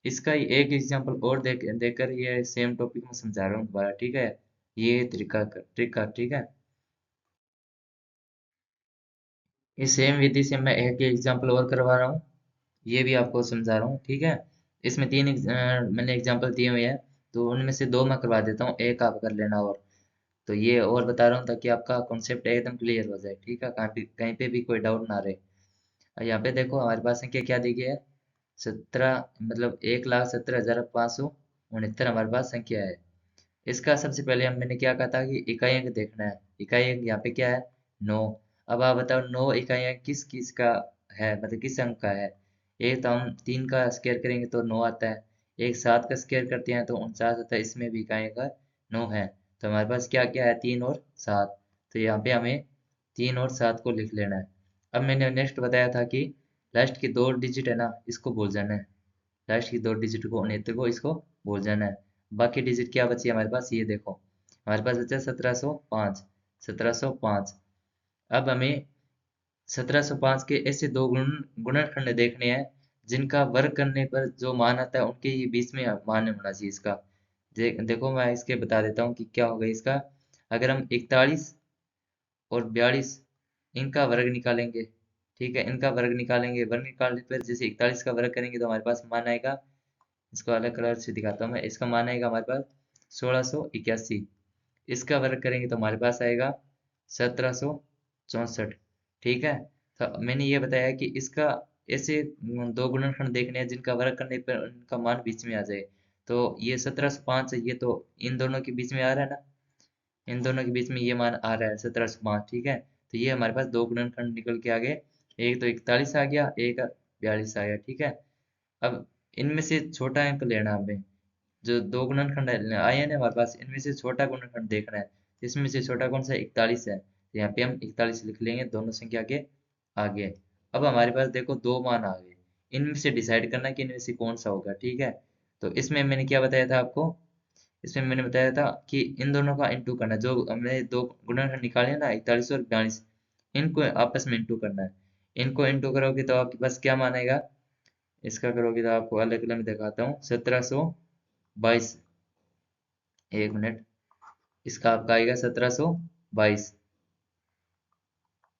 इसका ही एक एग्जांपल और देकर ये सेम टॉपिक में समझा रहा हूँ दोबारा, ठीक है। ये ट्रिक का, ठीक है। इस सेम विधि से मैं एक एग्जांपल और करवा रहा हूँ, ये भी आपको समझा रहा हूँ, ठीक है। इसमें मैंने एग्जांपल दिए हुए हैं, तो उनमें से दो मैं करवा देता हूँ, एक आप कर लेना। और तो ये और बता रहा हूँ ताकि आपका कॉन्सेप्ट एकदम क्लियर हो जाए, ठीक है, कहीं पे भी कोई डाउट ना रहे। यहाँ पे देखो हमारे पास संख्या क्या दी गई है, 17 मतलब 1,17,569 हमारे पास संख्या है। इसका सबसे पहले मैंने क्या कहा था कि इकाई अंक देखना है। इकाई अंक यहाँ पे क्या है, 9। अब आप बताओ 9 इकाई अंक किस किस का है, मतलब किस अंक का है। एक तो हम 3 का स्क्वायर करेंगे तो 9 आता है। एक 7 का स्क्वायर करते हैं तो 49 आता है, इसमें भी इकाई अंक 9 है। तो हमारे पास क्या क्या है, 3 और 7। तो यहाँ पे हमें 3 और 7 को लिख लेना है। अब मैंने नेक्स्ट बताया था कि लास्ट की दो डिजिट है ना, इसको भूल जाना है। लास्ट की दो डिजिट को, नेत्र को, इसको भूल जाना है। बाकी डिजिट क्या बची है हमारे पास, ये देखो हमारे पास बचा 1705। 1705। अब हमें 1705 के ऐसे दो गुणनखंड देखने हैं जिनका वर्ग करने पर जो मान आता है उनके ये बीच में मान होना चाहिए इसका। देखो मैं इसके बता देता हूँ कि क्या होगा इसका। अगर हम 41 और 42 इनका वर्ग निकालेंगे, ठीक है, इनका वर्ग निकालेंगे, वर्ग निकालने पर जैसे 41 का वर्ग करेंगे तो हमारे पास मान आएगा, इसको अलग कलर से दिखाता हूँ मैं, इसका मान आएगा हमारे पास 1681। इसका वर्ग करेंगे तो हमारे पास आएगा 1764। ठीक है, तो मैंने ये बताया कि इसका ऐसे दो गुणनखंड देखने हैं जिनका वर्ग करने पर उनका मान बीच में आ जाए। तो ये 1705 है, ये तो इन दोनों के बीच में आ रहा है ना, इन दोनों के बीच में ये मान आ रहा है 1705। ठीक है, तो ये हमारे पास दो गुणनखंड निकल के आ गए, एक तो 41 आ गया, एक 42 आ गया। ठीक है, अब इनमें से छोटा अंक लेना है हमें, जो दो गुणनखंड आए हैं ना हमारे पास, इनमें से छोटा गुणनखंड देखना है। इसमें से छोटा कौन सा है? 41 है, तो यहाँ पे हम 41 लिख लेंगे दोनों संख्या के आगे। अब हमारे पास देखो दो मान आ गए, इनमें से डिसाइड करना है कि इनमें से कौन सा होगा। ठीक है, तो इसमें मैंने क्या बताया था आपको, इसमें मैंने बताया था कि इन दोनों का इंटू करना है, जो हमने दो गुणनखंड निकाले ना 41 और 42, इनको आपस में इंटू करना है। इनको इंटू करोगे तो आपके पास क्या मान आएगा, इसका करोगे तो आपको अलग अलग दिखाता हूँ, 1722। एक मिनट, इसका आपका आएगा 1722,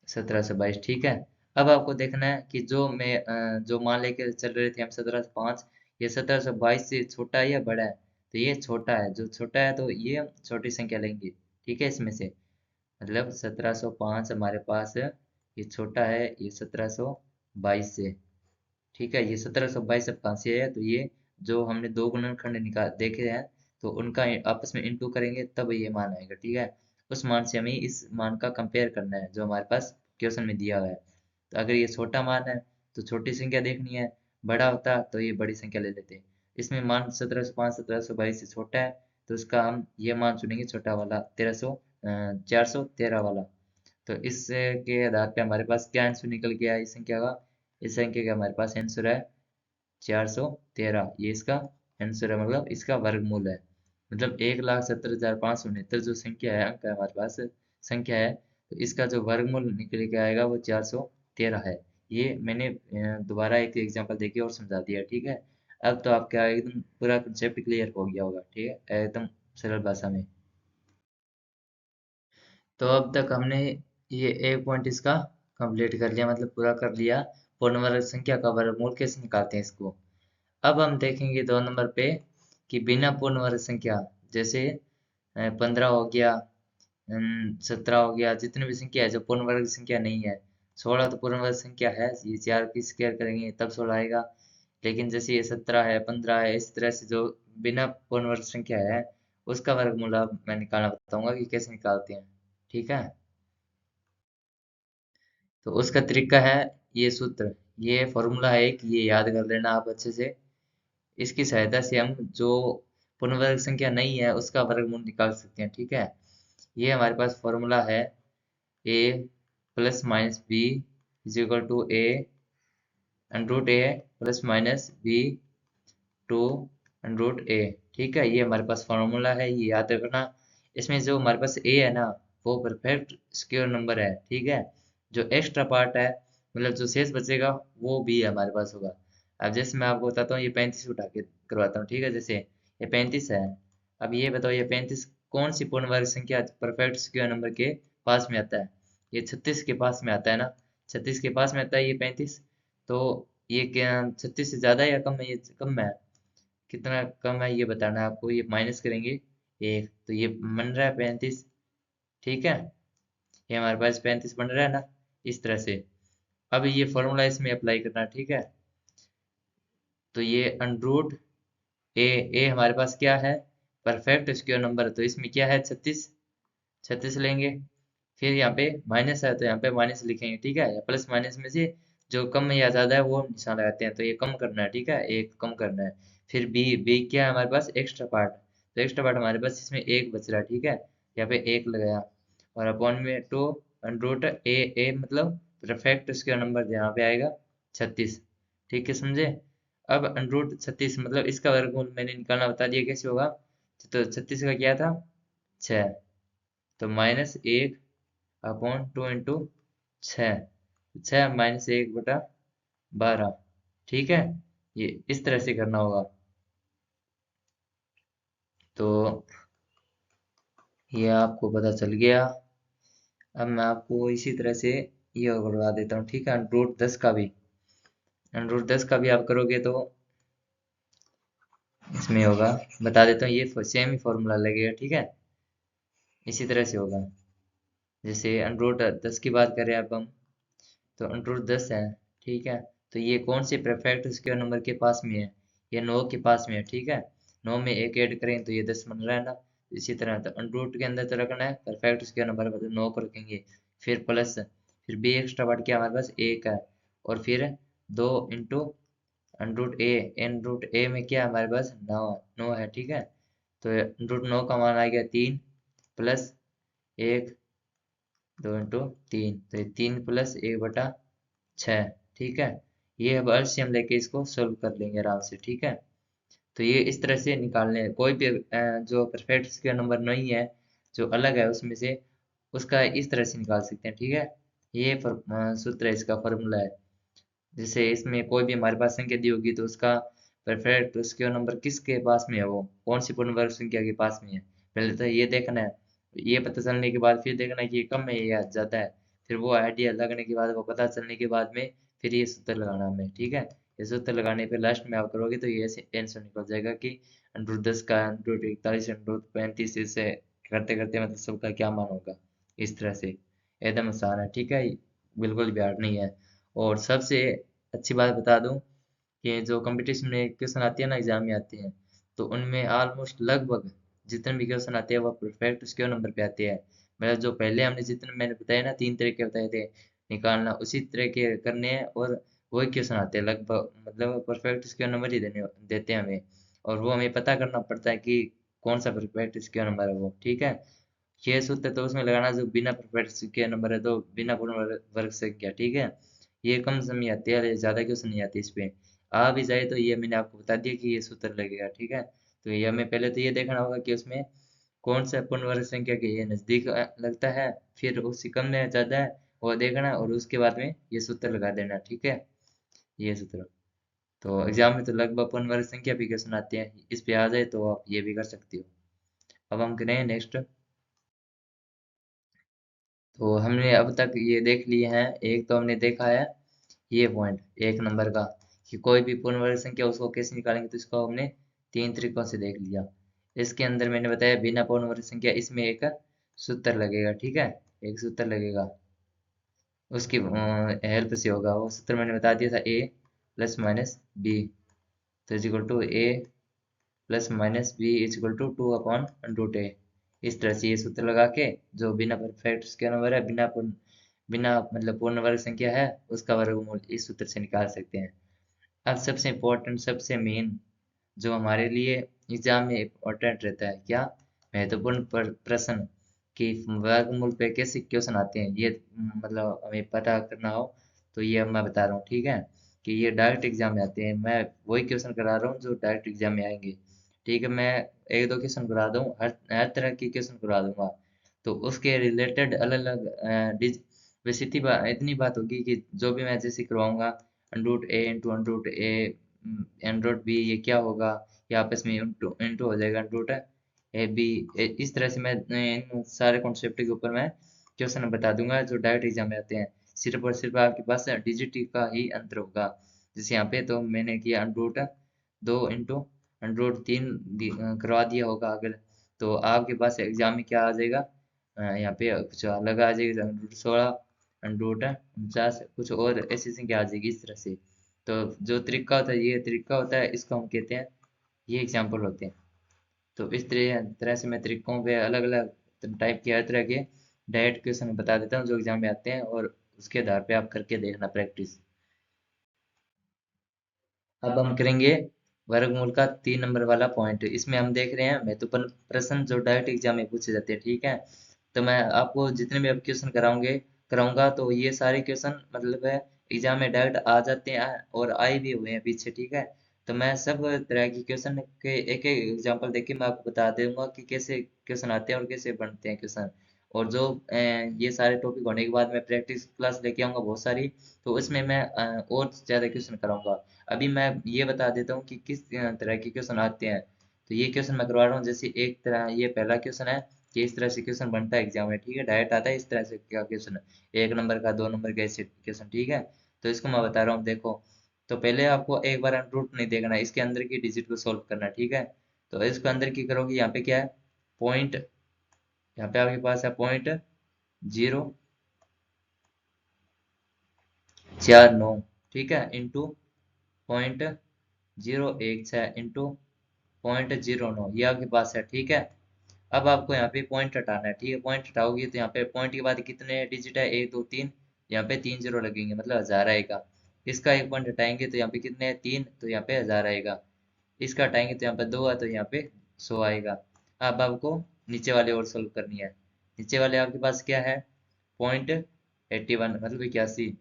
1722। ठीक है, अब आपको देखना है कि जो मैं जो मान लेके चल रहे थे हम 1705, ये 1722 से छोटा है या बड़ा है? तो ये छोटा है, जो छोटा है तो ये हम छोटी संख्या लेंगे। ठीक है, इसमें से मतलब 1705 हमारे पास ये छोटा है, ये 1722 से। ठीक है, ये 1722 अब कहाँ से है, तो ये जो हमने दो गुणनखंड निकाल देखे हैं, तो उनका आपस में इंटू करेंगे तब ये मान आएगा। ठीक है, उस मान से हमें इस मान का कंपेयर करना है जो हमारे पास क्वेश्चन में दिया हुआ है। तो अगर ये छोटा मान है तो छोटी संख्या देखनी है, बड़ा होता तो ये बड़ी संख्या ले लेते। इसमें मान 1705 1722 से छोटा है, तो इसका हम ये मान चुनेंगे छोटा वाला, 413 वाला। तो इस के आधार पे हमारे पास क्या आंसर निकल गया इस संख्या का, इस संख्या का हमारे पास आंसर है 413। ये इसका आंसर है, मतलब इसका वर्गमूल है। मतलब 1,70,569 जो संख्या है, अंक है हमारे पास, संख्या है, तो इसका जो वर्गमूल निकल के आएगा वो 413 है। ये मैंने दोबारा एक एग्जांपल देके और समझा दिया। ठीक है, अब तो आपका एकदम पूरा कंसेप्ट क्लियर हो गया होगा। ठीक है, एकदम सरल भाषा में। तो अब तक हमने ये एक पॉइंट इसका कंप्लीट कर लिया, मतलब पूरा कर लिया, पूर्ण वर्ग संख्या का वर्गमूल कैसे निकालते हैं इसको। अब हम देखेंगे 2 नंबर पे कि बिना पूर्ण वर्ग संख्या, जैसे 15 हो गया, 17 हो गया, जितनी भी संख्या है जो पूर्ण वर्ग संख्या नहीं है। 16 तो पूर्ण वर्ग संख्या है, ये 4 की स्क्वायर करेंगे तब 16 आएगा। लेकिन जैसे ये 17 है, 15 है, इस तरह से जो बिना पूर्ण वर्ग संख्या है, उसका वर्गमूल अब मैं निकालना बताऊंगा कि कैसे निकालते हैं। ठीक है, तो उसका तरीका है, ये सूत्र, ये फॉर्मूला है एक, ये याद कर लेना आप अच्छे से। इसकी सहायता से हम जो पूर्ण वर्ग संख्या नहीं है उसका वर्गमूल निकाल सकते हैं। ठीक है, ये हमारे पास फॉर्मूला है, a plus minus B is equal to A under root A plus minus B to under root A. ठीक है, ये हमारे पास फॉर्मूला है, ये याद रखना। इसमें जो हमारे पास ए है ना, वो परफेक्ट स्क्वायर नंबर है। ठीक है, जो एक्स्ट्रा पार्ट है, मतलब जो शेष बचेगा, वो भी हमारे पास होगा। अब जैसे मैं आपको बताता हूँ, ये 35 उठा के करवाता हूँ। ठीक है, जैसे ये 35 है, अब ये बताओ ये 35 कौन सी पूर्ण वर्ग संख्या परफेक्ट स्क्वायर नंबर के पास में आता है? ये 36 के पास में आता है ना, 36 के पास में आता है ये 35। तो ये क्या 36 से ज्यादा है या कम है? ये कम है। कितना कम है ये बताना है आपको, ये माइनस करेंगे एक, तो ये बन रहा है 35। ठीक है, ये हमारे पास 35 बन रहा है ना, इस तरह से। अब ये फॉर्मूला इसमें अप्लाई करना है। ठीक है, तो ये अंडरूट ए, ए हमारे पास क्या है? परफेक्ट स्क्वायर नंबर, तो इसमें क्या है? 36, 36 लेंगे। फिर यहाँ पे माइनस है तो यहाँ पे माइनस लिखेंगे। ठीक है, या प्लस माइनस में से जो कम या ज्यादा है वो निशान लगाते हैं, तो ये कम करना है। ठीक है, एक कम करना है। फिर बी, बी क्या है हमारे पास? एक्स्ट्रा पार्ट, तो एक्स्ट्रा पार्ट हमारे पास इसमें एक बच रहा है। ठीक है, यहाँ पे एक लगाया, और अपॉन में टू अंडरूट ए, ए मतलब परफेक्ट स्क्वायर नंबर यहाँ पे आएगा 36। ठीक है, समझे? अब अंडरूट 36 मतलब इसका वर्गमूल मैंने निकालना बता दिया कैसे होगा। तो 36 का क्या था? 6, तो माइनस एक अपॉन टू इंटू 6, 6 - 1/12। ठीक है, ये इस तरह से करना होगा। तो ये आपको पता चल गया। अब मैं आपको इसी तरह से ये करवा देता हूँ, ठीक है। अंडर रूट 10 का भी आप करोगे तो इसमें होगा, बता देता हूँ, ये सेम ही फॉर्मूला लगेगा, ठीक है। इसी तरह से होगा। जैसे अंडर रूट 10 की बात करें अब हम, तो अंडर रूट 10 है, ठीक है। तो ये कौन से परफेक्ट स्क्वायर नंबर के पास में है? ये 9 के पास में है, ठीक है। 9 में एक ऐड करें तो ये 10 बन रहा है ना। इसी तरह तो अंडर रूट के अंदर तो रखना है परफेक्ट स्क्वायर नंबर, मतलब 9 को रखेंगे, फिर प्लस, फिर बी एक्स्ट्रा बढ़ के हमारे पास एक है, और फिर 2 इंटू अंडर रूट ए में क्या है हमारे पास? 9, 9 है, ठीक है। तो अंडर रूट 9 का मान आ गया 3 प्लस 1, 2 इंटू 3, तो ये 3 प्लस 1/6, ठीक है। ये अब एलसीएम लेके इसको सोल्व कर लेंगे आराम से, ठीक है। तो ये इस तरह से निकालने हैं। कोई भी जो परफेक्ट स्क्वायर नंबर नहीं है, जो अलग है उसमें से, उसका इस तरह से निकाल सकते हैं, ठीक है। ये सूत्र है, इसका फॉर्मूला है। जैसे इसमें कोई भी हमारे पास संख्या दी होगी तो उसका परफेक्ट स्क्वायर नंबर किसके पास में है, वो कौन सी पूर्ण वर्ग संख्या के पास में है, पहले तो ये देखना है। ये पता चलने के बाद फिर देखना है कि ये कम है या ज़्यादा है। फिर वो आइडिया लगने के बाद, वो पता चलने के बाद में फिर ये सूत्र लगाना हमें, ठीक है। ये सूत्र लगाने पे लास्ट में आप करोगे तो ये ऐसे आंसर निकल जाएगा कि अंडर रूट 10 का, अंडर रूट 41, अंडर रूट 35, इससे करते करते मतलब सबका क्या मान होगा, इस तरह से। एकदम आसान है, ठीक है, बिल्कुल भी हार्ड नहीं है। और सबसे अच्छी बात बता दूं कि जो कंपटीशन में क्वेश्चन आती है ना, एग्जाम में आते हैं, तो उनमें ऑलमोस्ट लगभग जितने भी क्वेश्चन आते हैं वो परफेक्ट स्क्वायर नंबर पे आते हैं। मतलब जो पहले हमने जितने मैंने बताया ना, 3 तरीके बताए थे निकालना, उसी तरह के करने हैं, और वही क्वेश्चन आते हैं लगभग, मतलब परफेक्ट स्क्वायर नंबर ही देते हैं हमें। और वो हमें पता करना पड़ता है कि कौन सा परफेक्ट स्क्वायर नंबर है वो, ठीक है। ये सूत्र तो उसमें लगाना जो बिना परफेक्ट स्क्वायर नंबर है, तो बिना पूर्ण वर्ग संख्या, ठीक है। ये कम समय आती है, ज़्यादा क्वेश्चन नहीं आती इस पे। आ भी जाए तो ये मैंने आपको बता दिया कि ये सूत्र लगेगा, ठीक है। तो ये हमें पहले तो ये देखना होगा कि उसमें कौन सा पूर्ण वर्ग संख्या के ये नज़दीक लगता है, फिर उससे कम में ज़्यादा है वो देखना, और उसके बाद में ये सूत्र लगा देना, ठीक है। ये सूत्र तो एग्जाम में तो लगभग पूर्ण वर्ग संख्या भी क्वेश्चन आते हैं, इस पे आ जाए तो आप ये भी कर सकते हो। अब हम करें नेक्स्ट। तो हमने अब तक ये देख लिए हैं, एक तो हमने देखा है ये पॉइंट 1 नंबर का, कि कोई भी पूर्ण वर्ग संख्या उसको कैसे निकालेंगे, तो इसको हमने 3 तरीकों से देख लिया। इसके अंदर मैंने बताया बिना पूर्ण वर्ग संख्या, इसमें एक सूत्र लगेगा, ठीक है। एक सूत्र लगेगा, उसकी हेल्प से होगा। वो सूत्र मैंने बता दिया था, ए प्लस माइनस बी, तो is equal to a plus minus B is equal to 2/√a। इस तरह से ये सूत्र लगा के, जो बिना परफेक्ट स्क्वायर नंबर है, बिना मतलब पूर्ण वर्ग संख्या है, उसका वर्गमूल इस सूत्र से निकाल सकते हैं। अब सबसे इम्पोर्टेंट, सबसे मेन, जो हमारे लिए एग्जाम में इम्पोर्टेंट रहता है, क्या? महत्वपूर्ण प्रश्न कि वर्गमूल पे कैसे क्वेश्चन आते हैं, ये मतलब हमें पता करना हो, तो ये अब मैं बता रहा हूँ, ठीक है। कि ये डायरेक्ट एग्जाम में आते हैं, मैं वही क्वेश्चन करा रहा हूँ जो डायरेक्ट एग्जाम में आएंगे, ठीक है। मैं एक दो क्वेश्चन करा दूँ, हर हर तरह के क्वेश्चन करा दूंगा। तो उसके रिलेटेड अलग अलग बस इतनी बात होगी कि जो भी मैं जैसे करवाऊंगा, under root 1 into under root 2 ये क्या होगा, ये आपस में इंटू इंटू हो जाएगा अंडर रूट ए बी। इस तरह से मैं इन सारे कॉन्सेप्ट के ऊपर मैं क्वेश्चन बता दूंगा जो डायरेक्ट एग्जाम में आते हैं। सिर्फ और सिर्फ आपके पास डिजिट का ही अंतर होगा। जैसे यहाँ पे तो मैंने किया under root 2 into under root 3 करवा दिया होगा अगर, तो आपके पास एग्जाम में क्या आ जाएगा, यहाँ पे कुछ अलग आ जाएगा, अंडर रूट 16, अंडर रूट 49, कुछ और ऐसी संख्या आ जाएगी इस तरह से। तो जो तरीका होता है, ये तरीका होता है, इसको हम कहते हैं, ये एग्जाम्पल होते हैं। तो इस तरह तरह से मैं तरीकों पे अलग अलग टाइप के हर तरह के डायरेक्ट क्वेश्चन बता देता हूँ जो एग्जाम में आते हैं, और उसके आधार पे आप करके देखना प्रैक्टिस। अब हम करेंगे वर्गमूल का 3 नंबर वाला पॉइंट। इसमें हम देख रहे हैं महत्वपूर्ण प्रश्न जो डायरेक्ट एग्जाम में पूछे जाते हैं, ठीक है। तो मैं आपको जितने भी अब क्वेश्चन कराऊंगा तो ये सारे क्वेश्चन मतलब है एग्जाम में डायरेक्ट आ जाते हैं, और आए भी हुए हैं पीछे, ठीक है। तो मैं सब तरह की क्वेश्चन के एक एक एग्जाम्पल देके मैं आपको बता दूंगा कि कैसे क्वेश्चन आते हैं और कैसे बनते हैं क्वेश्चन। और जो ये सारे टॉपिक होने के बाद मैं प्रैक्टिस क्लास लेके आऊंगा बहुत सारी, तो उसमें मैं और ज़्यादा क्वेश्चन कराऊंगा। अभी मैं ये बता देता हूँ कि किस तरह के क्वेश्चन आते हैं। तो ये क्वेश्चन मैं करवा रहा हूँ, जैसे एक तरह ये पहला क्वेश्चन है कि इस तरह से क्वेश्चन बनता है एग्जाम में, ठीक है, डायरेक्ट आता है इस तरह से क्या क्वेश्चन, 1 नंबर का 2 नंबर का ऐसे क्वेश्चन, ठीक है। तो इसको मैं बता रहा हूँ, देखो। तो पहले आपको एक बार रूट नहीं देखना है, इसके अंदर की डिजिट को सोल्व करना है, ठीक है। तो इसको अंदर की करोगे, यहाँ पे क्या है, पॉइंट, यहाँ पे आपके पास है 0.049, ठीक है, इंटू 0.016 इंटू 0.09, ये आपके पास है, ठीक है। अब आपको यहाँ पे पॉइंट हटाना है, ठीक है। पॉइंट हटाओगे तो यहाँ पे पॉइंट के बाद कितने डिजिट है, 1 2 3, यहाँ पे 3 0 लगेंगे, मतलब 1000 आएगा। इसका एक पॉइंट हटाएंगे तो यहाँ पे कितने हैं, 3, तो यहाँ पे 1000 आएगा। इसका हटाएंगे तो यहाँ पे 2 है, तो यहाँ पे 100 आएगा। अब आपको नीचे वाले और सोल्व करनी है। नीचे वाले आपके पास क्या है, 0.81, मतलब 81,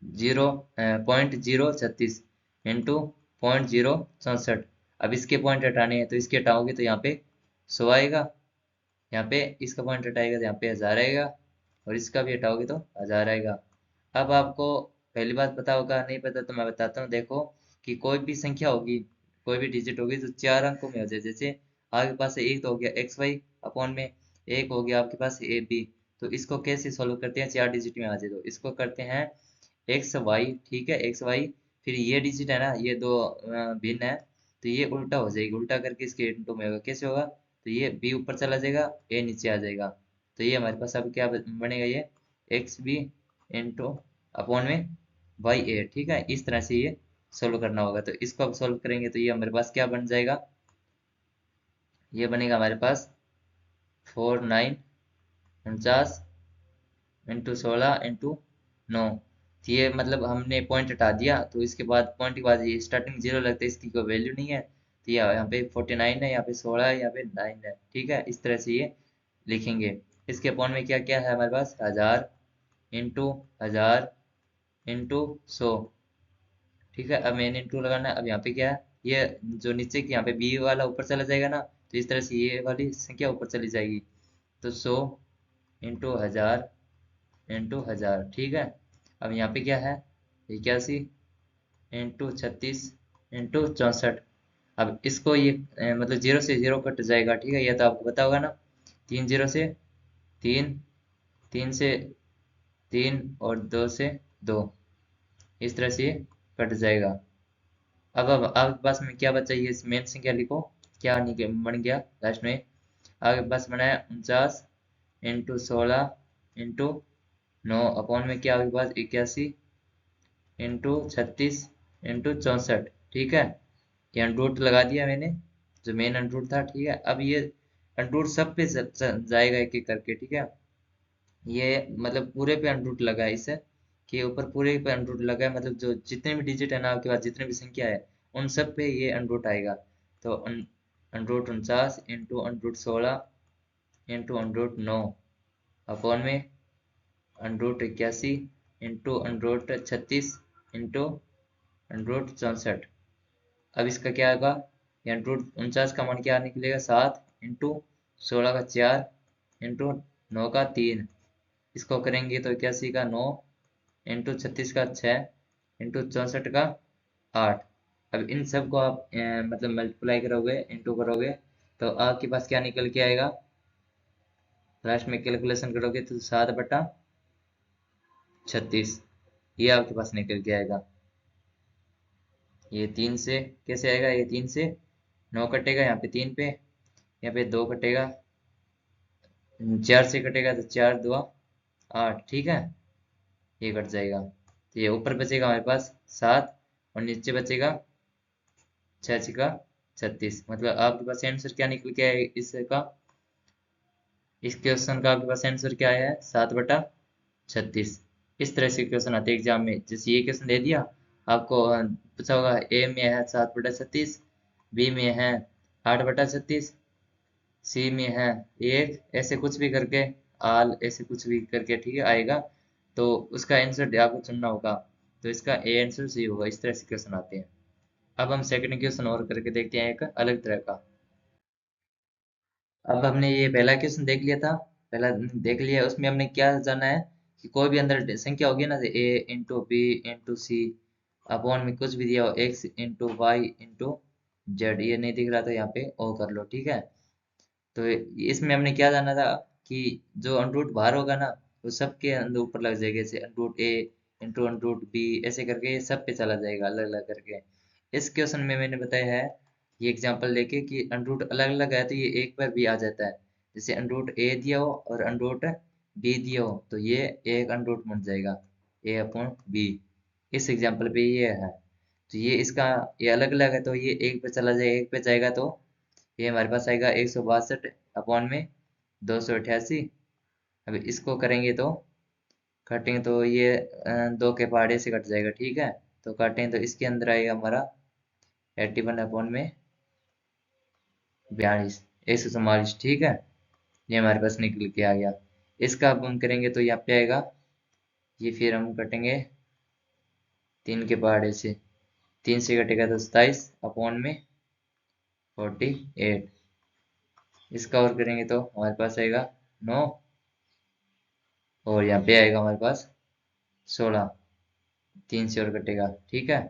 0.036 इंटू 0.064। अब इसके पॉइंट हटाने हैं, तो इसके हटाओगे तो यहाँ पे 100 आएगा। यहाँ पे इसका पॉइंट हटाएगा तो यहाँ पे 1000 आएगा, और इसका भी हटाओगे तो 1000 आएगा। अब आपको पहली बात पता होगा, नहीं पता तो मैं बताता हूँ, देखो कि कोई भी संख्या होगी, कोई भी डिजिट होगी तो 4 अंकों में हो जाए। जैसे आपके पास एक तो हो गया एक्स वाई अपॉन में, एक हो गया आपके पास ए बी। तो इसको कैसे सोल्व करते हैं, 4 डिजिट में आ जाए, तो इसको करते हैं एक्स वाई, ठीक है, एक्स वाई। फिर ये डिजिट है ना, ये दो भिन्न है, तो ये उल्टा हो जाएगी, उल्टा करके इसके इंटू में होगा, कैसे होगा, तो ये बी ऊपर चला जाएगा, ए नीचे आ जाएगा। तो ये हमारे पास अब क्या बनेगा, ये एक्स बी इंटू अपॉन में वाई ए, ठीक है। इस तरह से ये सोल्व करना होगा। तो इसको अब सोल्व करेंगे तो ये हमारे पास क्या बन जाएगा, ये बनेगा हमारे पास 4949 इंटू 16 इंटू 9। तो ये मतलब हमने पॉइंट हटा दिया, तो इसके बाद पॉइंट के बाद ये स्टार्टिंग 0 लगता है, इसकी कोई वैल्यू नहीं है, तो ये यहाँ पे 49 है, यहाँ पे 16 है, यहाँ पे 9 है, ठीक है। इस तरह से ये लिखेंगे। इसके अपॉन में क्या क्या है हमारे पास, 1000 इंटू 100, ठीक है। अब मैंने इंटू लगाना है। अब यहाँ पे क्या है, ये जो नीचे की यहाँ पे बी वाला ऊपर चला जाएगा ना, तो इस तरह से ये वाली संख्या ऊपर चली जाएगी। तो 100 इंटू 1000 ठीक है। अब यहाँ पे क्या है, 81 इंटू 36 इंटू 64। अब इसको ये मतलब 0 से 0 कट जाएगा, ठीक है, ये तो आपको पता होगा ना। 3 0 से 3, 3 से 3 और 2 से 2, इस तरह से ये कट जाएगा। अब आपके पास में क्या बचा, ये मेन संख्या लिखो, क्या बन गया लास्ट में। आपके पास बना है 49 इंटू 16 इंटू 9 अपॉन में क्या आपके पास 81 इंटू 36 इंटू 64, ठीक है। ये अंडरूट लगा दिया मैंने, जो मेन अंडरूट था, ठीक है। अब ये अंडरूट सब पे जाएगा एक एक करके, ठीक है। ये मतलब पूरे पे अंडरूट लगा है, इसे कि ऊपर पूरे पे अंडरूट लगा है, मतलब जो जितने भी डिजिट है ना आपके पास, जितने भी संख्या है, उन सब पे ये अंडरूट आएगा। तो under root 49 into under root 16 into under root 9 upon में under root 81 into under root 36 into under root 64। अब इसका क्या होगा, यहाँ रूट 49 का मान क्या निकलेगा, 7 इंटू 16 का 4 इंटू 9 का 3। इसको करेंगे तो 81 का 9 इंटू 36 का 6 इंटू 64 का 8। अब इन सब को आप मतलब मल्टीप्लाई करोगे, इंटू करोगे, तो आपके पास क्या निकल के आएगा, लास्ट में कैलकुलेशन करोगे तो 7/36, ये आपके पास निकल के आएगा। ये 3 से कैसे आएगा, ये 3 से 9 कटेगा, यहाँ पे 3 पे, यहाँ पे 2 कटेगा, 4 से कटेगा तो 4 2 8, ठीक है, ये कट जाएगा। तो ये ऊपर बचेगा हमारे पास 7, और नीचे बचेगा 6 6 36। मतलब आपके पास आंसर क्या निकल के आया इसका, इस क्वेश्चन का आपके पास आंसर क्या आया है, 7/36। इस तरह से क्वेश्चन आते हैं एग्जाम में। जैसे ये क्वेश्चन दे दिया आपको, पूछा होगा ए में है 7/36, बी में है 8/36, सी में है 1, ऐसे कुछ भी करके, आल ऐसे कुछ भी करके, ठीक है, आएगा। तो उसका आंसर आपको चुनना होगा। तो इसका ए आंसर सही होगा। इस तरह से क्वेश्चन आते हैं। अब हम सेकंड क्वेश्चन और करके देखते हैं, एक अलग तरह का। अब हमने ये पहला क्वेश्चन देख लिया था, पहला देख लिया, उसमें हमने क्या जाना है कि कोई भी अंदर संख्या होगी ना, a into b into c upon में कुछ भी दिया हो, x into y into z, ये नहीं दिख रहा था यहाँ पे, ओ कर लो, ठीक है। तो इसमें हमने क्या जाना था कि जो अंडरूट बाहर होगा ना वो सबके अंदर ऊपर लग जाएगा, जैसे अंडरूट ए इंटू अंडरूट बी, ऐसे करके ये सब पे चला जाएगा अलग अलग करके। इस क्वेश्चन में मैंने बताया है ये एग्जांपल लेके कि अंडरूट अलग अलग है तो ये एक पर भी आ जाता है। जैसे अंडरूट ए दिया हो और अंडरूट बी दिया हो तो ये एक अंडरूट बन जाएगा, ए अपॉन बी। इस एग्जांपल पे ये है। तो ये इसका ये अलग अलग है तो ये एक पे चला जाएगा, एक पे जाएगा तो ये हमारे पास आएगा 162 अपॉन में 288। अब इसको करेंगे तो काटेंगे तो ये दो के पहाड़े से कट जाएगा, ठीक है। तो काटेंगे तो इसके अंदर आएगा हमारा 81 अपॉन में 42, 144, ठीक है। ये हमारे पास निकल के आ गया। इसका अब हम करेंगे तो यहाँ पे आएगा, ये फिर हम कटेंगे 3 के पहाड़े से, 3 से कटेगा तो 27 अपॉन में 48। इसका और करेंगे तो हमारे पास आएगा 9, और यहाँ पे आएगा हमारे पास 16, 3 से और कटेगा, ठीक है।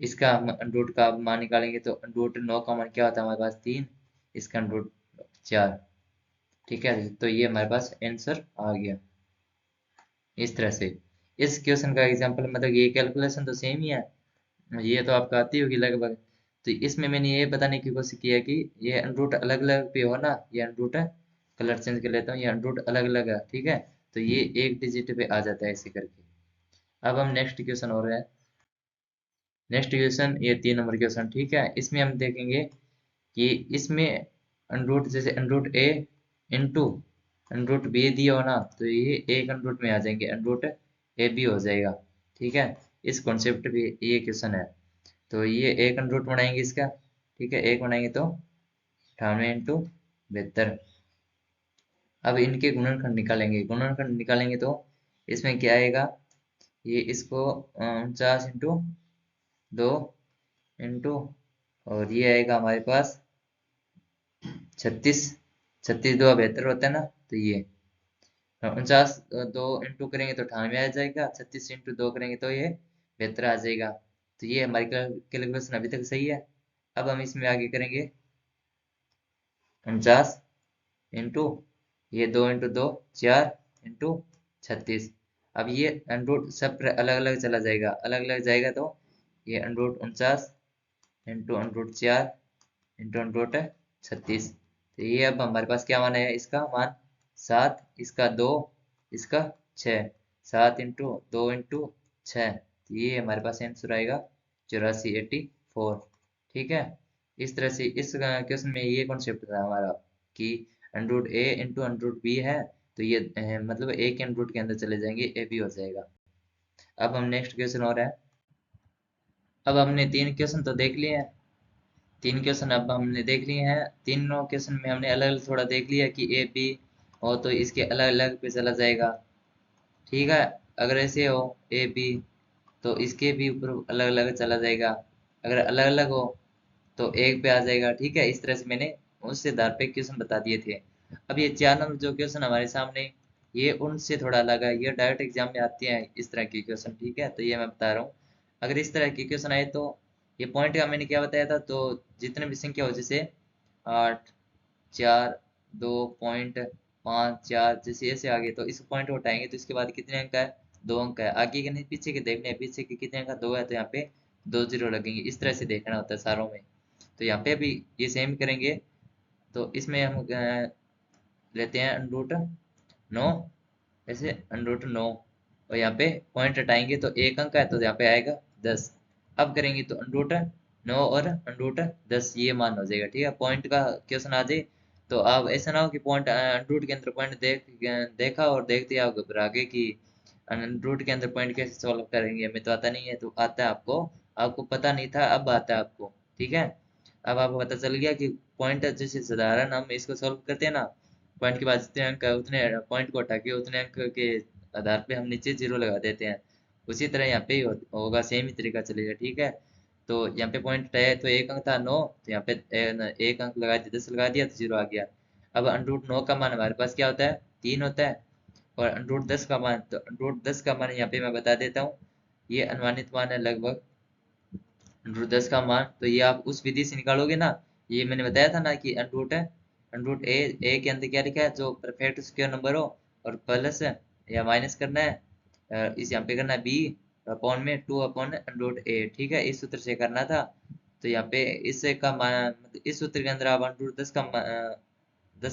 इसका हम अंडरूट का मान निकालेंगे तो अंडरूट 9 का मान क्या होता है हमारे पास 3, इसका अंडरूट 4, ठीक है। तो ये हमारे पास आंसर आ गया इस तरह से। इस क्वेश्चन का एग्जांपल मतलब ये कैलकुलेशन तो सेम ही है, ये तो आपको आती होगी लगभग। तो इसमें मैंने ये बताने की कोशिश की है कि ये अनरूट अलग अलग पे हो ना, ये अनरूट है, कलर चेंज कर लेता हूँ, ये अनरूट अलग अलग है, ठीक है। तो ये एक डिजिट पे आ जाता है ऐसे करके। अब हम नेक्स्ट क्वेश्चन हो रहा है। नेक्स्ट क्वेश्चन ये 3 नंबर क्वेश्चन, ठीक है। इसमें हम देखेंगे कि इसमें अनरूट जैसे अनरूट ए इंटू अनरूट बी दिया हो ना तो ये एक अनरूट में आ जाएंगे, अनरूट ए बी हो जाएगा, ठीक है। इस कॉन्सेप्ट पे ये क्वेश्चन है। तो ये एक अनरूट बनाएंगे इसका, ठीक है। एक बनाएंगे तो 98 इंटू 72। अब इनके गुणनखंड निकालेंगे, गुणनखंड निकालेंगे तो इसमें क्या आएगा, ये इसको 49 इंटू 2 इंटू, और ये आएगा हमारे पास 36, 36 2 72 होता है ना। तो ये 49 2 करेंगे तो 98 आ जाएगा, 36 इंटू 2 करेंगे तो ये 72 आ जाएगा। तो ये हमारी कैलकुलेशन अभी तक सही है। अब हम इसमें आगे करेंगे 49 इंटू ये 2 इंटू 2 4 इंटू 36। अब ये अंडरूट सब अलग अलग चला जाएगा, अलग अलग जाएगा तो ये under root 49 into under root 4 into under root 36। तो ये अब हमारे पास क्या मान है, इसका मान 7, इसका 2, इसका 6, 7 इंटू 2 इंटू 6। तो ये हमारे पास आंसर आएगा 84, 84, ठीक है। इस तरह से इस क्वेश्चन में ये कॉन्सेप्ट था हमारा कि अंडरूट ए इंटू अंडरूट बी है तो ये मतलब ए के अंडरूट के अंदर चले जाएंगे, ए बी हो जाएगा। अब हम नेक्स्ट क्वेश्चन और है। अब हमने 3 क्वेश्चन तो देख लिए हैं, 3 क्वेश्चन अब हमने देख लिए हैं। तीनों क्वेश्चन में हमने अलग अलग थोड़ा देख लिया कि ए बी हो तो इसके अलग अलग पे चला जाएगा, ठीक है। अगर ऐसे हो ए बी तो इसके भी ऊपर अलग अलग चला जाएगा, अगर अलग अलग हो तो एक पे आ जाएगा, ठीक है। इस तरह से मैंने उससे आधार पे क्वेश्चन बता दिए थे। अब ये 4 नंबर जो क्वेश्चन हमारे सामने, ये उनसे थोड़ा अलग है, ये डायरेक्ट एग्जाम में आते हैं इस तरह के क्वेश्चन, ठीक है। तो ये मैं बता रहा हूँ, अगर इस तरह के क्वेश्चन आए तो ये पॉइंट का मैंने क्या बताया था, तो जितने भी संख्या हो जैसे 8 4 2.5 4 जैसे ऐसे आगे तो इस पॉइंट को हटाएंगे तो इसके बाद कितने अंक है, 2 अंक है। आगे के नहीं पीछे के देखने हैं, पीछे के कितने अंक है, 2 है तो यहाँ पे 2 जीरो लगेंगे। इस तरह से देखना होता है सारों में। तो यहाँ पे भी ये सेम करेंगे। तो इसमें हम लेते हैं अंडरूट 9, ऐसे अंडरूट 9, और यहाँ पे पॉइंट हटाएंगे तो 1 अंक है तो यहाँ पे आएगा 10। अब करेंगे तो अंडरूट 9 और अंडरूट 10 ये मान हो जाएगा, ठीक है। पॉइंट का क्वेश्चन आ जाए तो आप ऐसा ना हो कि पॉइंट अंडरूट के अंदर पॉइंट देखा और देखते आप घबरा गए कि अंडरूट के अंदर पॉइंट कैसे सॉल्व करेंगे, हमें तो आता नहीं है। तो आता है आपको, आपको पता नहीं था अब आता है आपको, ठीक है। अब आपको पता चल गया कि पॉइंट जैसे साधारण हम इसको सॉल्व करते हैं ना, पॉइंट के बाद जितने अंक है उतने पॉइंट को हटा के उतने अंक के आधार पे हम नीचे जीरो लगा देते हैं। उसी तरह यहाँ पे ही होगा, सेम ही तरीका चलेगा, ठीक है। तो यहाँ पे पॉइंट है तो 1 अंक था 9, तो यहाँ पे 1 अंक लगा दिया, 10 लगा दिया तो जीरो आ गया। अब अंडरूट 9 का मान हमारे पास क्या होता है, 3 होता है। और अंडरूट 10 का मान, तो अंडरूट 10 का मान यहाँ पे मैं बता देता हूँ, ये अनुमानित मान है लगभग अंडरूट 10 का मान। तो ये आप उस विधि से निकालोगे ना, ये मैंने बताया था ना कि अंडरूट है अंडर रूट ए के अंदर क्या लिखा है, जो परफेक्ट स्क्वायर नंबर हो और प्लस या माइनस करना है, इस यहाँ पे करना है बी अपॉन में 2 अपॉन अंडर रूट ए। ठीक है, इस सूत्र से करना था। तो यहाँ पे इससे का मान मतलब इस सूत्र के अंदर आप अंडर रूट 10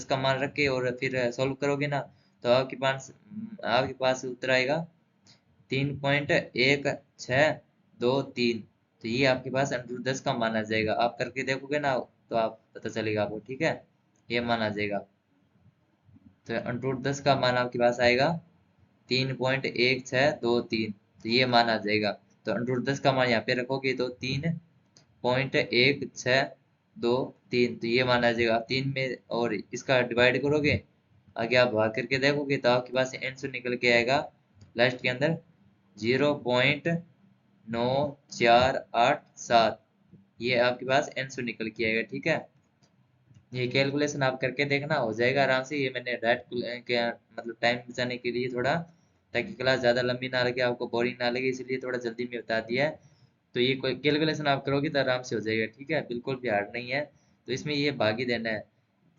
का मान रख के और फिर सॉल्व करोगे ना, तो आपके पास उत्तर आएगा 3.1623। तो ये आपके पास अंडर रूट 10 का मान आ जाएगा। आप करके देखोगे ना तो आप पता चलेगा आपको। ठीक है, ये मान आ जाएगा। तो अंडर रूट 10 का मान आपके पास आएगा 3.1623। तो ये मान आ जाएगा। तो अंडर रूट 10 का मान यहाँ पे रखोगे तो 3.1623। तो ये मान आ जाएगा। आप 3 में और इसका डिवाइड करोगे, आगे आप भाग करके देखोगे तो आपके पास आंसर निकल के आएगा लास्ट के अंदर 0.9487। ये आपके पास आंसर निकल के आएगा। ठीक है, ये कैलकुलेशन आप करके देखना, हो जाएगा आराम से। ये मैंने डायरेक्ट के मतलब टाइम बचाने के लिए थोड़ा, ताकि क्लास ज़्यादा लंबी ना लगे, आपको बोरिंग ना लगे, इसलिए थोड़ा जल्दी में बता दिया है। तो ये कोई कैलकुलेशन आप करोगे तो आराम से हो जाएगा। ठीक है, बिल्कुल भी हार्ड नहीं है। तो इसमें ये भाग ही देना है,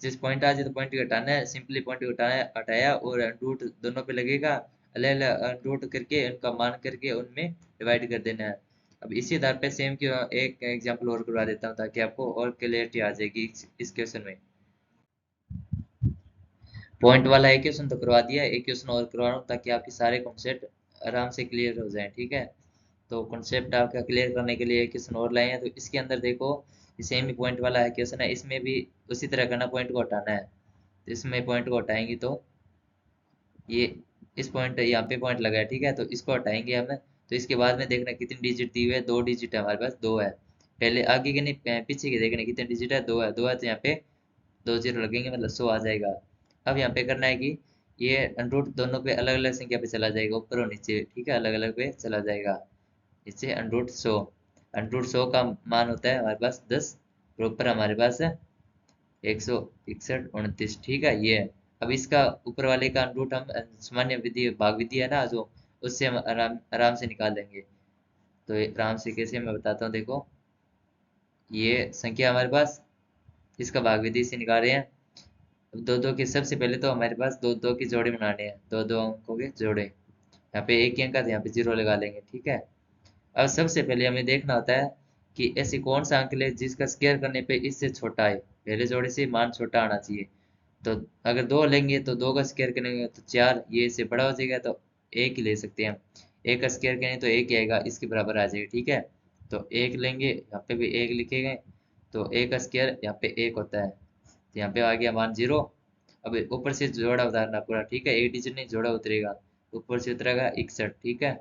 जिस पॉइंट आ जाए तो पॉइंट घटाना है, सिंपली पॉइंट घटाया हटाया और रूट दोनों पे लगेगा, अलग अलग रूट करके उनका मान करके उनमें डिवाइड कर देना है। अब इसी आधार पे सेम की एक एग्जांपल और करवा देता हूँ ताकि आपको और क्लियरिटी आ जाएगी इस क्वेश्चन में। पॉइंट वाला एक क्वेश्चन तो करवा दिया, एक क्वेश्चन और करवा रहा हूँ ताकि आपके सारे कॉन्सेप्ट आराम से क्लियर हो जाएं। ठीक है, तो कॉन्सेप्ट आपका क्लियर करने के लिए एक क्वेश्चन और लाए हैं। तो इसके अंदर देखो, सेम ही पॉइंट वाला है क्वेश्चन है, इसमें भी उसी तरह करना, पॉइंट को हटाना है। तो इसमें पॉइंट को हटाएंगे तो ये इस पॉइंट यहाँ पे पॉइंट लगा है। ठीक है, तो इसको हटाएंगे हम। तो इसके बाद में देखना कितनी डिजिट दी हुई है, 2 डिजिट है हमारे पास, 2 है। पहले आगे के नहीं पीछे के देखने कितने डिजिट है, 2 है। 2 है तो यहाँ पे 2 0 लगेंगे, मतलब 100 आ जाएगा। अब यहाँ पे करना है कि ये अंडरूट दोनों पे अलग अलग संख्या पे चला जाएगा, ऊपर और नीचे। ठीक है, अलग अलग पे चला जाएगा। इससे अंडरूट 100 का मान होता है हमारे पास 10, और ऊपर हमारे पास है 161 29। ठीक है, ये है। अब इसका ऊपर वाले का अंडरूट हम सामान्य विधि भाग विधि है ना जो, उससे हम आराम आराम से निकाल लेंगे। तो ये आराम से कैसे मैं बताता हूँ, देखो ये संख्या हमारे पास, इसका भाग विधि से निकाल रहे हैं। अब दो दो के सबसे पहले तो हमारे पास दो दो की जोड़े बनाने हैं, दो दो अंकों के जोड़े। यहाँ पे एक ही अंक है तो यहाँ पे 0 लगा लेंगे। ठीक है, अब सबसे पहले हमें देखना होता है कि ऐसी कौन सा अंक ले जिसका स्क्वायर करने पे इससे छोटा है, पहले जोड़े से मान छोटा आना चाहिए। तो अगर 2 लेंगे तो 2 का स्क्वायर करेंगे तो 4, ये इससे बड़ा हो जाएगा तो एक ही ले सकते हैं हम। एक का स्क्वायर करेंगे तो एक ही आएगा, इसके बराबर आ जाएगा। ठीक है, तो एक लेंगे, यहाँ पे भी एक लिखेंगे, तो एक का स्क्वायर यहाँ पे एक होता है, तो यहाँ पे आ गया मान 0। अब ऊपर से जोड़ा उतारना पूरा। ठीक है, एक डिजिट नहीं जोड़ा उतरेगा, ऊपर से उतरेगा 61। ठीक है,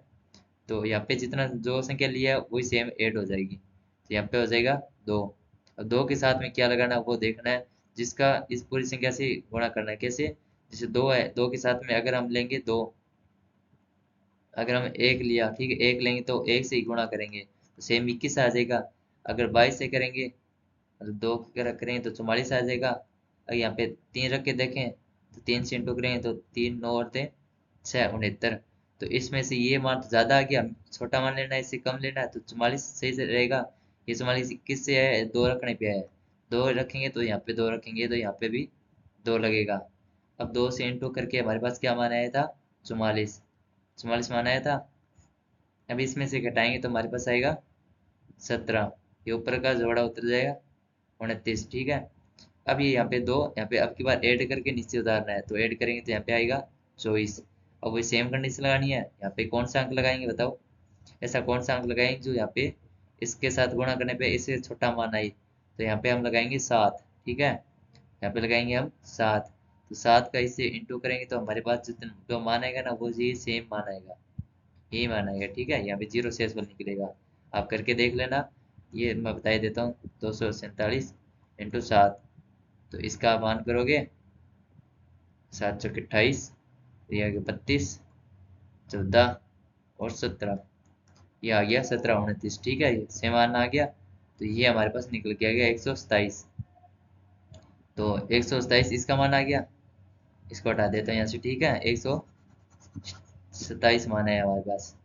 तो यहाँ पे जितना जो संख्या लिया है वही सेम ऐड हो जाएगी, तो यहाँ पे हो जाएगा 2। अब 2 के साथ में क्या लगाना है वो देखना है, जिसका इस पूरी संख्या से गुणा करना है। कैसे, जैसे 2 है, 2 के साथ में अगर हम लेंगे 2, अगर हम एक लिया, ठीक है, एक लेंगे तो एक से ही गुणा करेंगे तो सेम 21 आ जाएगा। अगर 22 से करेंगे, मतलब 2 करेंगे तो 44 आ जाएगा। अगर यहाँ पे 3 रख के देखें तो 3 से इंटू करेंगे तो 3 9 और 3 6 69। तो इसमें से ये मान तो ज्यादा आ गया, छोटा मान लेना है, इससे कम लेना है, तो 44 सही से रहेगा। ये 44 21 से है, 2 रखने पे है, 2 रखेंगे तो यहाँ पे 2 रखेंगे तो यहाँ पे भी 2 लगेगा। अब 2 से इंटू करके हमारे पास क्या मान आया था, 44। 44 मान आया था। अब इसमें से घटाएंगे तो हमारे पास आएगा 17, ये ऊपर का जोड़ा उतर जाएगा 29। ठीक है, अब ये यहाँ पे 2, यहाँ पे अब की बार ऐड करके नीचे उतारना है, तो ऐड करेंगे तो यहाँ पे आएगा 24। अब वही सेम कंडीशन लगानी है, यहाँ पे कौन सा अंक लगाएंगे बताओ, ऐसा कौन सा अंक लगाएंगे जो यहाँ पे इसके साथ गुणा करने पे इससे छोटा मान आई, तो यहाँ पे हम लगाएंगे 7। ठीक है, यहाँ पे लगाएंगे हम 7। तो 7 का इससे इंटू करेंगे तो हमारे पास जितना जो मान आएगा ना वो ये सेम मान आएगा, यही मान आएगा। ठीक है, यहाँ पे 0 से बल निकलेगा, आप करके देख लेना। ये मैं बता ही देता हूँ, 247 इंटू 7, तो इसका मान करोगे 7 चौक 28, ये आ गया 32, 14 और 17, ये आ गया 17 29। ठीक है, ये सेम मान आ गया, तो ये हमारे पास निकल के आ गया 127। तो 127 इसका मान आ गया, इसको हटा देता हूँ यहाँ से। ठीक है, 127 मान है हमारे पास,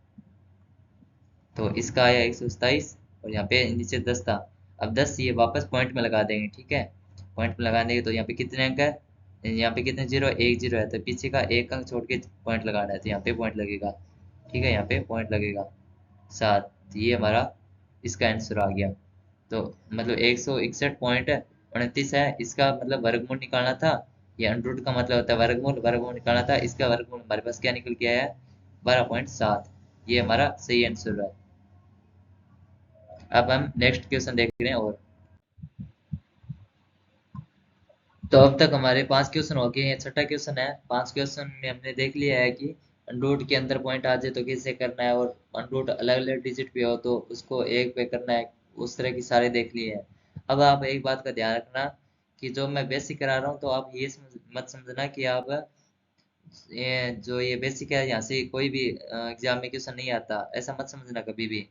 तो इसका आया 127, और यहाँ पे नीचे 10 था। अब 10 ये वापस पॉइंट में लगा देंगे। ठीक है, पॉइंट लगा देंगे तो यहाँ पे कितने अंक है, यहाँ पे कितने जीरो, एक जीरो है, तो पीछे का एक अंक छोड़ के पॉइंट लगाना है, तो यहाँ पे पॉइंट लगेगा। ठीक है, यहाँ पे पॉइंट लगेगा 7। तो ये हमारा इसका आंसर आ गया। तो मतलब 161.29 है, इसका मतलब वर्गमूल निकालना था। ये अंडरूट का मतलब होता है वर्गमूल, वर्गमूल निकालना था, इसका वर्गमूल हमारे पास क्या निकल के आया है, 12.7। ये हमारा सही आंसर है। अब हम नेक्स्ट क्वेश्चन देख रहे हैं। और तो अब तक हमारे 5 क्वेश्चन हो गए हैं, छठा क्वेश्चन है। 5 क्वेश्चन में हमने देख लिया है कि अंडरूट के अंदर पॉइंट आ जाए तो कैसे करना है, और अंडरूट अलग अलग डिजिट पे हो तो उसको एक पे करना है, उस तरह की सारे देख लिए हैं। अब आप एक बात का ध्यान रखना कि जो मैं बेसिक करा रहा हूँ, तो आप ये मत समझना कि आप ये बेसिक है, यहाँ से कोई भी एग्जाम में क्वेश्चन नहीं आता, ऐसा मत समझना कभी भी।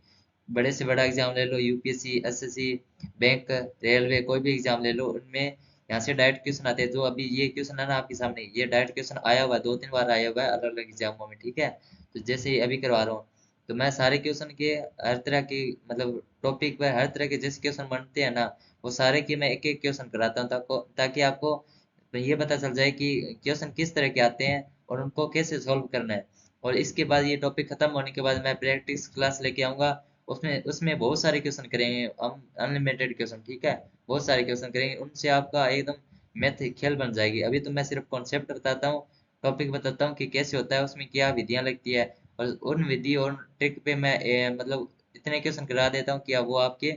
बड़े से बड़ा एग्जाम ले लो, यूपीएससी, एसएससी, बैंक, रेलवे, कोई भी एग्जाम ले लो, उनमें यहाँ से डायरेक्ट क्वेश्चन आते हैं। जो अभी ये क्वेश्चन है ना आपके सामने, ये डायरेक्ट क्वेश्चन आया हुआ है, 2-3 बार आया हुआ है अलग अलग एग्जामों में। ठीक है, तो जैसे ही अभी करवा रहा हूँ, तो मैं सारे क्वेश्चन के हर तरह की मतलब टॉपिक पर हर तरह के जैसे क्वेश्चन बनते हैं ना, वो सारे की मैं एक एक क्वेश्चन कराता हूँ, ताकि आपको ये पता चल जाए कि क्वेश्चन किस तरह के आते हैं और उनको कैसे सॉल्व करना है। और इसके बाद ये टॉपिक खत्म होने के बाद मैं प्रैक्टिस क्लास लेके आऊंगा, उसमें उसमें बहुत सारे क्वेश्चन करेंगे हम, अनलिमिटेड क्वेश्चन। ठीक है, बहुत सारे क्वेश्चन करेंगे, उनसे आपका एकदम मैथ खेल बन जाएगी। अभी तो मैं सिर्फ कॉन्सेप्ट बताता हूँ, टॉपिक बताता हूँ कि कैसे होता है, उसमें क्या विधियां लगती है, और उन विधि और ट्रिक पे मैं मतलब इतने क्वेश्चन करा देता हूँ कि अब वो आपके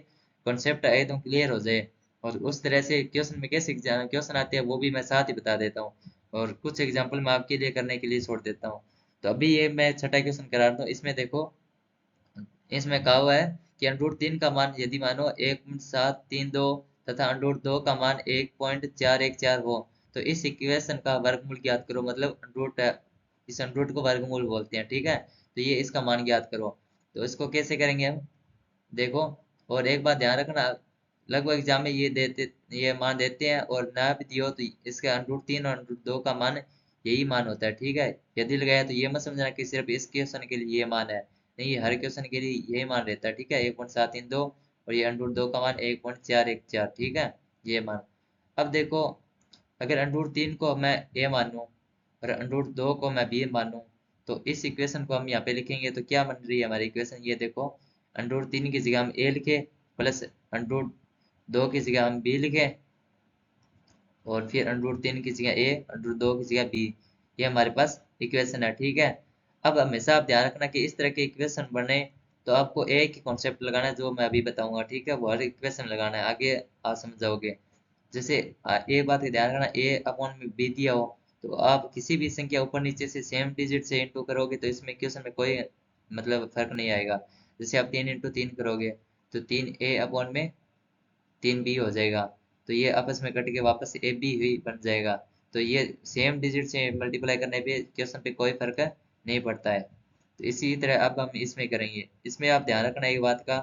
कॉन्सेप्ट एकदम क्लियर हो जाए। और उस तरह से क्वेश्चन में कैसे क्वेश्चन आते हैं वो भी मैं साथ ही बता देता हूँ, और कुछ एग्जाम्पल मैं आपके लिए करने के लिए छोड़ देता हूँ। तो अभी ये मैं छठा क्वेश्चन करा रहा हूँ, इसमें देखो, इसमें कहा हुआ है कि अंडरूट 3 का मान यदि मानो 1.732 तथा अंडरूट 2 का मान 1.414 हो, तो इस इक्वेशन का वर्गमूल ज्ञात करो। मतलब अंडरूट, इस अंडरूट को वर्गमूल बोलते हैं। ठीक है, तो ये इसका मान ज्ञात करो। तो इसको कैसे करेंगे हम, देखो, और एक बात ध्यान रखना, लगभग एग्जाम में ये मान देते हैं, और ना भी दियो तो इसका अंडरूट 3 और अंडरूट 2 का मान यही मान होता है। ठीक है, यदि लगाया तो ये मत समझना कि सिर्फ इस क्वेश्चन के लिए ये मान है, नहीं, ये हर क्वेश्चन के लिए यही मान रहता है। ठीक है, 1.732, और ये अंडरूट 2 का मान 1.414। ठीक है, ये मान। अब देखो, अगर अंडरूट 3 को मैं ए मानूं और अंडरूट 2 को मैं बी मानूं, तो इस इक्वेशन को हम यहाँ पे लिखेंगे तो क्या बन रही है हमारी इक्वेशन, ये देखो, अंडरूट 3 की जगह हम ए लिखे, प्लस अंडरूट 2 की जगह हम बी लिखे, और फिर अंडरूट 3 की जगह ए, अंडरूट 2 की जगह बी। ये हमारे पास इक्वेशन है। ठीक है, अब हमेशा आप ध्यान रखना कि इस तरह के इक्वेशन बने तो आपको एक ही कॉन्सेप्ट लगाना है, जो मैं अभी बताऊंगा। ठीक है, वो हर इक्वेशन लगाना है, आगे आप समझ जाओगे। जैसे एक बात का ध्यान रखना, ए अपॉन में बी दिया हो, तो आप किसी भी संख्या ऊपर नीचे से सेम डिजिट से इंटू करोगे तो इसमें क्वेश्चन में कोई मतलब फर्क नहीं आएगा। जैसे आप 3 × 3 करोगे, तो 3a/3b हो जाएगा, तो ये आपस में कट के वापस ए बी ही बन जाएगा। तो ये सेम डिजिट से मल्टीप्लाई करने पे क्वेश्चन पे कोई फर्क नहीं पड़ता है। तो इसी तरह अब हम इसमें करेंगे। इसमें आप ध्यान रखना एक बात का,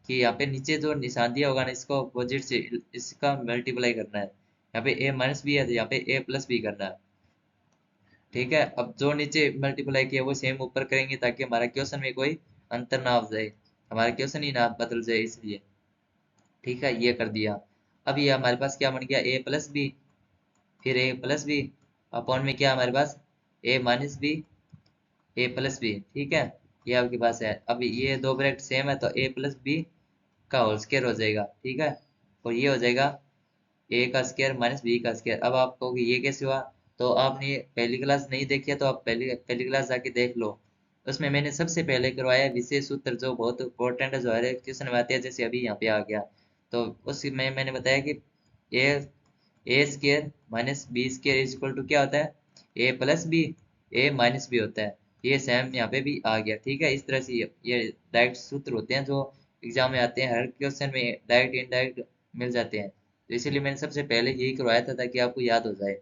कि यहाँ पे नीचे जो निशान दिया होगा ना, इसको अपोजिट से इसका मल्टीप्लाई करना है। यहाँ पे ए माइनस बी है तो यहाँ पे ए प्लस बी करना है। ठीक है, अब जो नीचे मल्टीप्लाई किया वो सेम ऊपर करेंगे, ताकि हमारा क्वेश्चन में कोई अंतर ना हो जाए, हमारा क्वेश्चन ही ना बदल जाए, इसलिए। ठीक है, ये कर दिया। अब ये हमारे पास क्या बन गया, ए प्लस बी, फिर ए प्लस बी अपॉन में क्या हमारे पास, ए माइनस बी, ए प्लस बी। ठीक है, ये आपके पास है। अब ये दो ब्रैकेट सेम है तो ए प्लस बी का होल स्क्वायर हो जाएगा। ठीक है, और ये हो जाएगा ए का स्क्वायर माइनस बी का स्क्वायर। अब आप कहोगे ये कैसे हुआ, तो आपने पहली क्लास नहीं देखी है तो आप पहली पहली क्लास जाके देख लो। उसमें मैंने सबसे पहले करवाया विशेष सूत्र, जो बहुत इंपॉर्टेंट है, जो हर एक क्वेश्चन में आती है, जैसे अभी यहाँ पे आ गया। तो उसमें मैंने बताया कि A A square minus B square is equal to क्या होता है, A plus B, A minus B होता है। ये सेम यहाँ पे भी आ गया। ठीक है, इस तरह से ये डायरेक्ट सूत्र होते हैं जो एग्जाम में आते हैं, हर क्वेश्चन में डायरेक्ट इनडायरेक्ट मिल जाते हैं। तो इसीलिए मैंने सबसे पहले यही करवाया था, ताकि आपको याद हो जाए।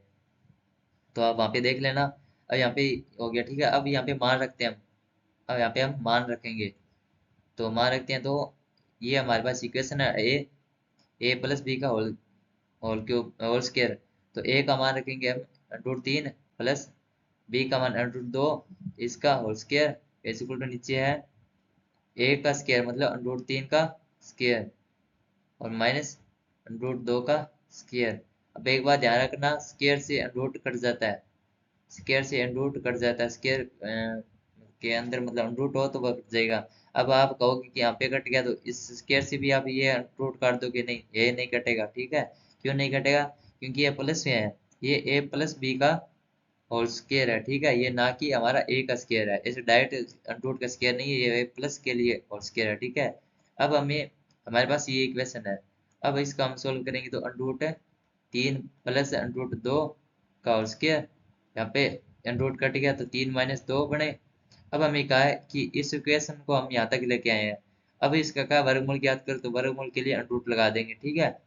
तो आप वहाँ पे देख लेना। अब यहाँ पे हो गया। ठीक है, अब यहाँ पे मान रखते हैं हम। अब यहाँ पे हम मान रखेंगे, तो मान रखते हैं, तो ये हमारे पास इक्वेशन है, ए प्लस बी का होल क्यूब होल स्क्वायर। तो ए का मान रखेंगे हम अंडरूट 3, प्लस बी का मान अंडरूट 2, इसका whole square, is equal to नीचे है ए का स्क्वायर मतलब अंडरूट 3 का स्क्वायर, और माइनस अंडरूट 2 का स्क्वायर। अब एक बात ध्यान रखना, स्क्वायर से अंडर कट जाता है, स्क्वायर से अंडर कट जाता है, स्क्वायर के अंदर मतलब अंडर हो तो वह कट जाएगा। अब आप कहोगे कि यहाँ पे कट गया, तो इस स्क्वायर से भी आप ये अंडर काट दोगे, नहीं ये नहीं कटेगा, ठीक है। क्यों नहीं कटेगा? क्योंकि ये प्लस में है, ये ए प्लस बी का होल स्क्वायर है, ठीक है, ये ना कि हमारा ए का स्क्वायर है, इसे डायरेक्ट अंडर का स्क्वायर नहीं है, ये ए प्लस के लिए होल स्क्वायर है, ठीक है। अब हमें, हमारे पास ये इक्वेशन है, अब इसका हम सोल्व करेंगे तो अंडर है 3 + √2 का होल स्क्वायर, यहाँ पे अंडर कट गया तो 3 - 2 बने। अब हमें कहा है कि इस इक्वेशन को हम यहाँ तक लेके आए हैं, अब इसका क्या वर्गमूल ज्ञात करो, तो वर्गमूल के लिए अंडर लगा देंगे, ठीक है।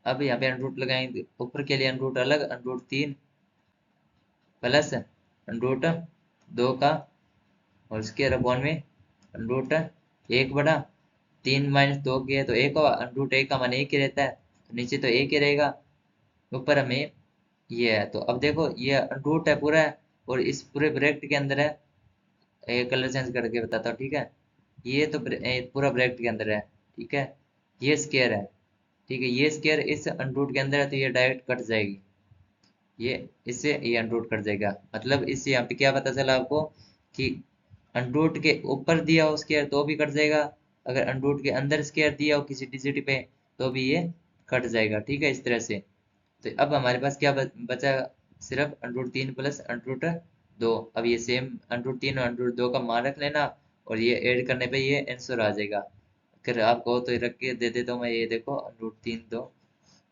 अब यहाँ पे अंडर लगाएंगे, ऊपर के लिए अंडर अलग, अंडर 3 प्लस अंडर 2 का होल स्क्वायर अपॉन में अंडर 1/3 - 2 किया तो एक होगा, अंडर 1 का मान 1 ही रहता है, तो नीचे तो 1 ही रहेगा, ऊपर हमें ये है। तो अब देखो ये अंडर है पूरा है, और इस पूरे ब्रैकेट के अंदर है, एक कलर चेंज करके बताता हूँ, ठीक है। ये तो पूरा ब्रैकेट के अंदर है, ठीक है, ये स्क्वायर है, ठीक है, ये स्क्वायर इस अंडर के अंदर है, तो ये डायरेक्ट कट जाएगी, ये इससे ये अनरूट कर देगा। मतलब इससे यहाँ पे क्या पता चला आपको कि अनरूट के ऊपर दिया हो स्क्वायर तो भी कट जाएगा, अगर अनरूट के अंदर स्क्वायर दिया हो किसी डिजिट पे तो भी ये कट जाएगा, ठीक है, इस तरह से। तो अब हमारे पास क्या बचा, सिर्फ अंडर 3 प्लस अंडर 2। अब ये सेम अंडर 3 और अंडर 2 का मान रख लेना, और ये ऐड करने पे ये आंसर आ जाएगा। अगर आप कहो तो रख के दे देता हूँ मैं, ये देखो अंडर 3 2,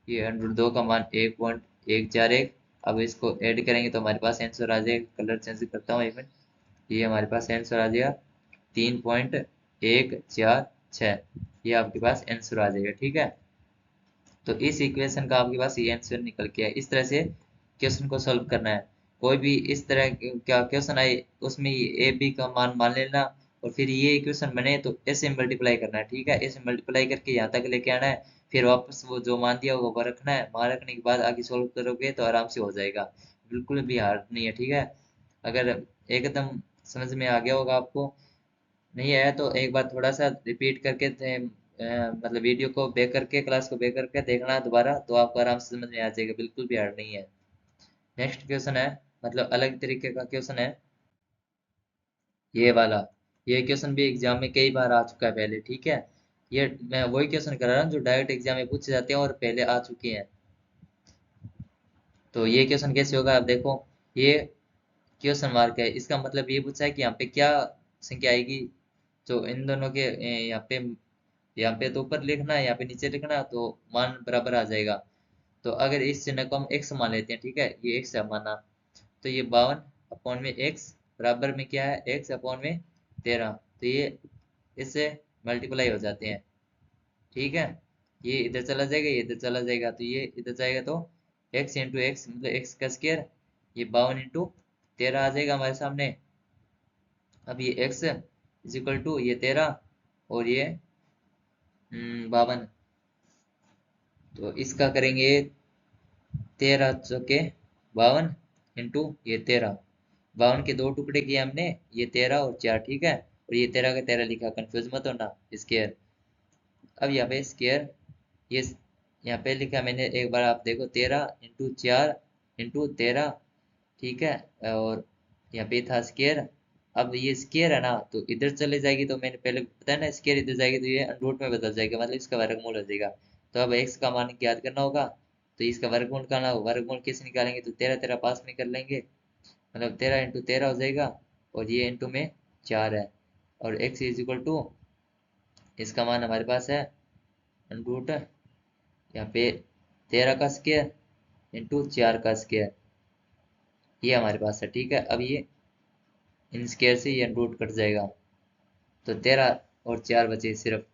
ये अंडर 2 का मान 1.141। अब इसको ऐड करेंगे तो हमारे पास आंसर आ जाएगा, कलर चेंज करता हूँ इवन, ये हमारे पास आंसर आ जाएगा 3.146, ये आपके पास आंसर आ जाएगा, ठीक है। तो इस इक्वेशन का आपके पास ये आंसर निकल के है। इस तरह से क्वेश्चन को सॉल्व करना है। कोई भी इस तरह क्या क्वेश्चन आए उसमें ए बी का मान मान लेना, और फिर ये इक्वेशन बने तो ऐसे मल्टीप्लाई करना है, ठीक है, ऐसे मल्टीप्लाई करके यहाँ तक लेके आना है, फिर वापस वो जो मान दिया वो रखना है, वहां रखने के बाद आगे सॉल्व करोगे तो आराम से हो जाएगा, बिल्कुल भी हार्ड नहीं है, ठीक है। अगर एकदम समझ में आ गया होगा आपको, नहीं आया तो एक बार थोड़ा सा रिपीट करके मतलब वीडियो को बैक करके, क्लास को बैक करके देखना दोबारा, तो आपको आराम से समझ में आ जाएगा, बिल्कुल भी हार्ड नहीं है। नेक्स्ट क्वेश्चन है, मतलब अलग तरीके का क्वेश्चन है ये वाला। ये क्वेश्चन भी एग्जाम में कई बार आ चुका है पहले, ठीक है। ये मैं वही क्वेश्चन कर रहा हूँ जो डायरेक्ट एग्जाम में पूछे जाते हैं और पहले आ चुके हैं। तो ये क्वेश्चन कैसे होगा, आप देखो, ये क्वेश्चन मार्क है, इसका मतलब ये पूछा है कि यहाँ पे क्या संख्या आएगी जो इन दोनों के यहाँ पे तो ऊपर लिखना है, यहाँ पे नीचे लिखना है, तो मान बराबर आ जाएगा। तो अगर इस चिन्ह को हम एक्स मान लेते हैं, ठीक है, ये एक्स है माना, तो ये 52 में एक्स बराबर में क्या है, x/13, तो ये इससे मल्टीप्लाई हो जाते हैं, ठीक है। ये इधर चला जाएगा, ये इधर चला जाएगा, तो ये इधर जाएगा तो x × x मतलब x का स्क्वायर, ये 52 × 13 आ जाएगा हमारे सामने। अब ये x = ये 13 और ये 52, तो इसका करेंगे 13 × 52 ये 13, 52 के 2 टुकड़े किए हमने, ये 13 और 4, ठीक है, और ये 13 का 13 लिखा, कंफ्यूज मत होना, स्क्वायर। अब यहाँ पे स्क्वायर, ये यहाँ पे लिखा मैंने, एक बार आप देखो, 13 × 4 × 13, ठीक है, और यहाँ पे था स्क्वायर। अब ये स्क्वायर है ना, तो इधर चले जाएगी, तो मैंने पहले बताया ना, स्क्वायर इधर जाएगी तो ये रूट में बदल जाएगा, मतलब इसका वर्गमूल हो जाएगा। तो अब एक्स का मान ज्ञात करना होगा, तो इसका वर्गमूल करना होगा, वर्गमूल कैसे निकालेंगे, तो 13 13 पास में कर लेंगे, मतलब 13 × 13 हो जाएगा, और ये इंटू में 4 है, और x = इसका मान हमारे पास है रूट, यहाँ पे 13 का स्क्वायर इंटू 4 का स्क्वायर, ये हमारे पास है, ठीक है। अब ये इन स्क्वायर से ये रूट कट जाएगा, तो 13 और 4 बचे सिर्फ,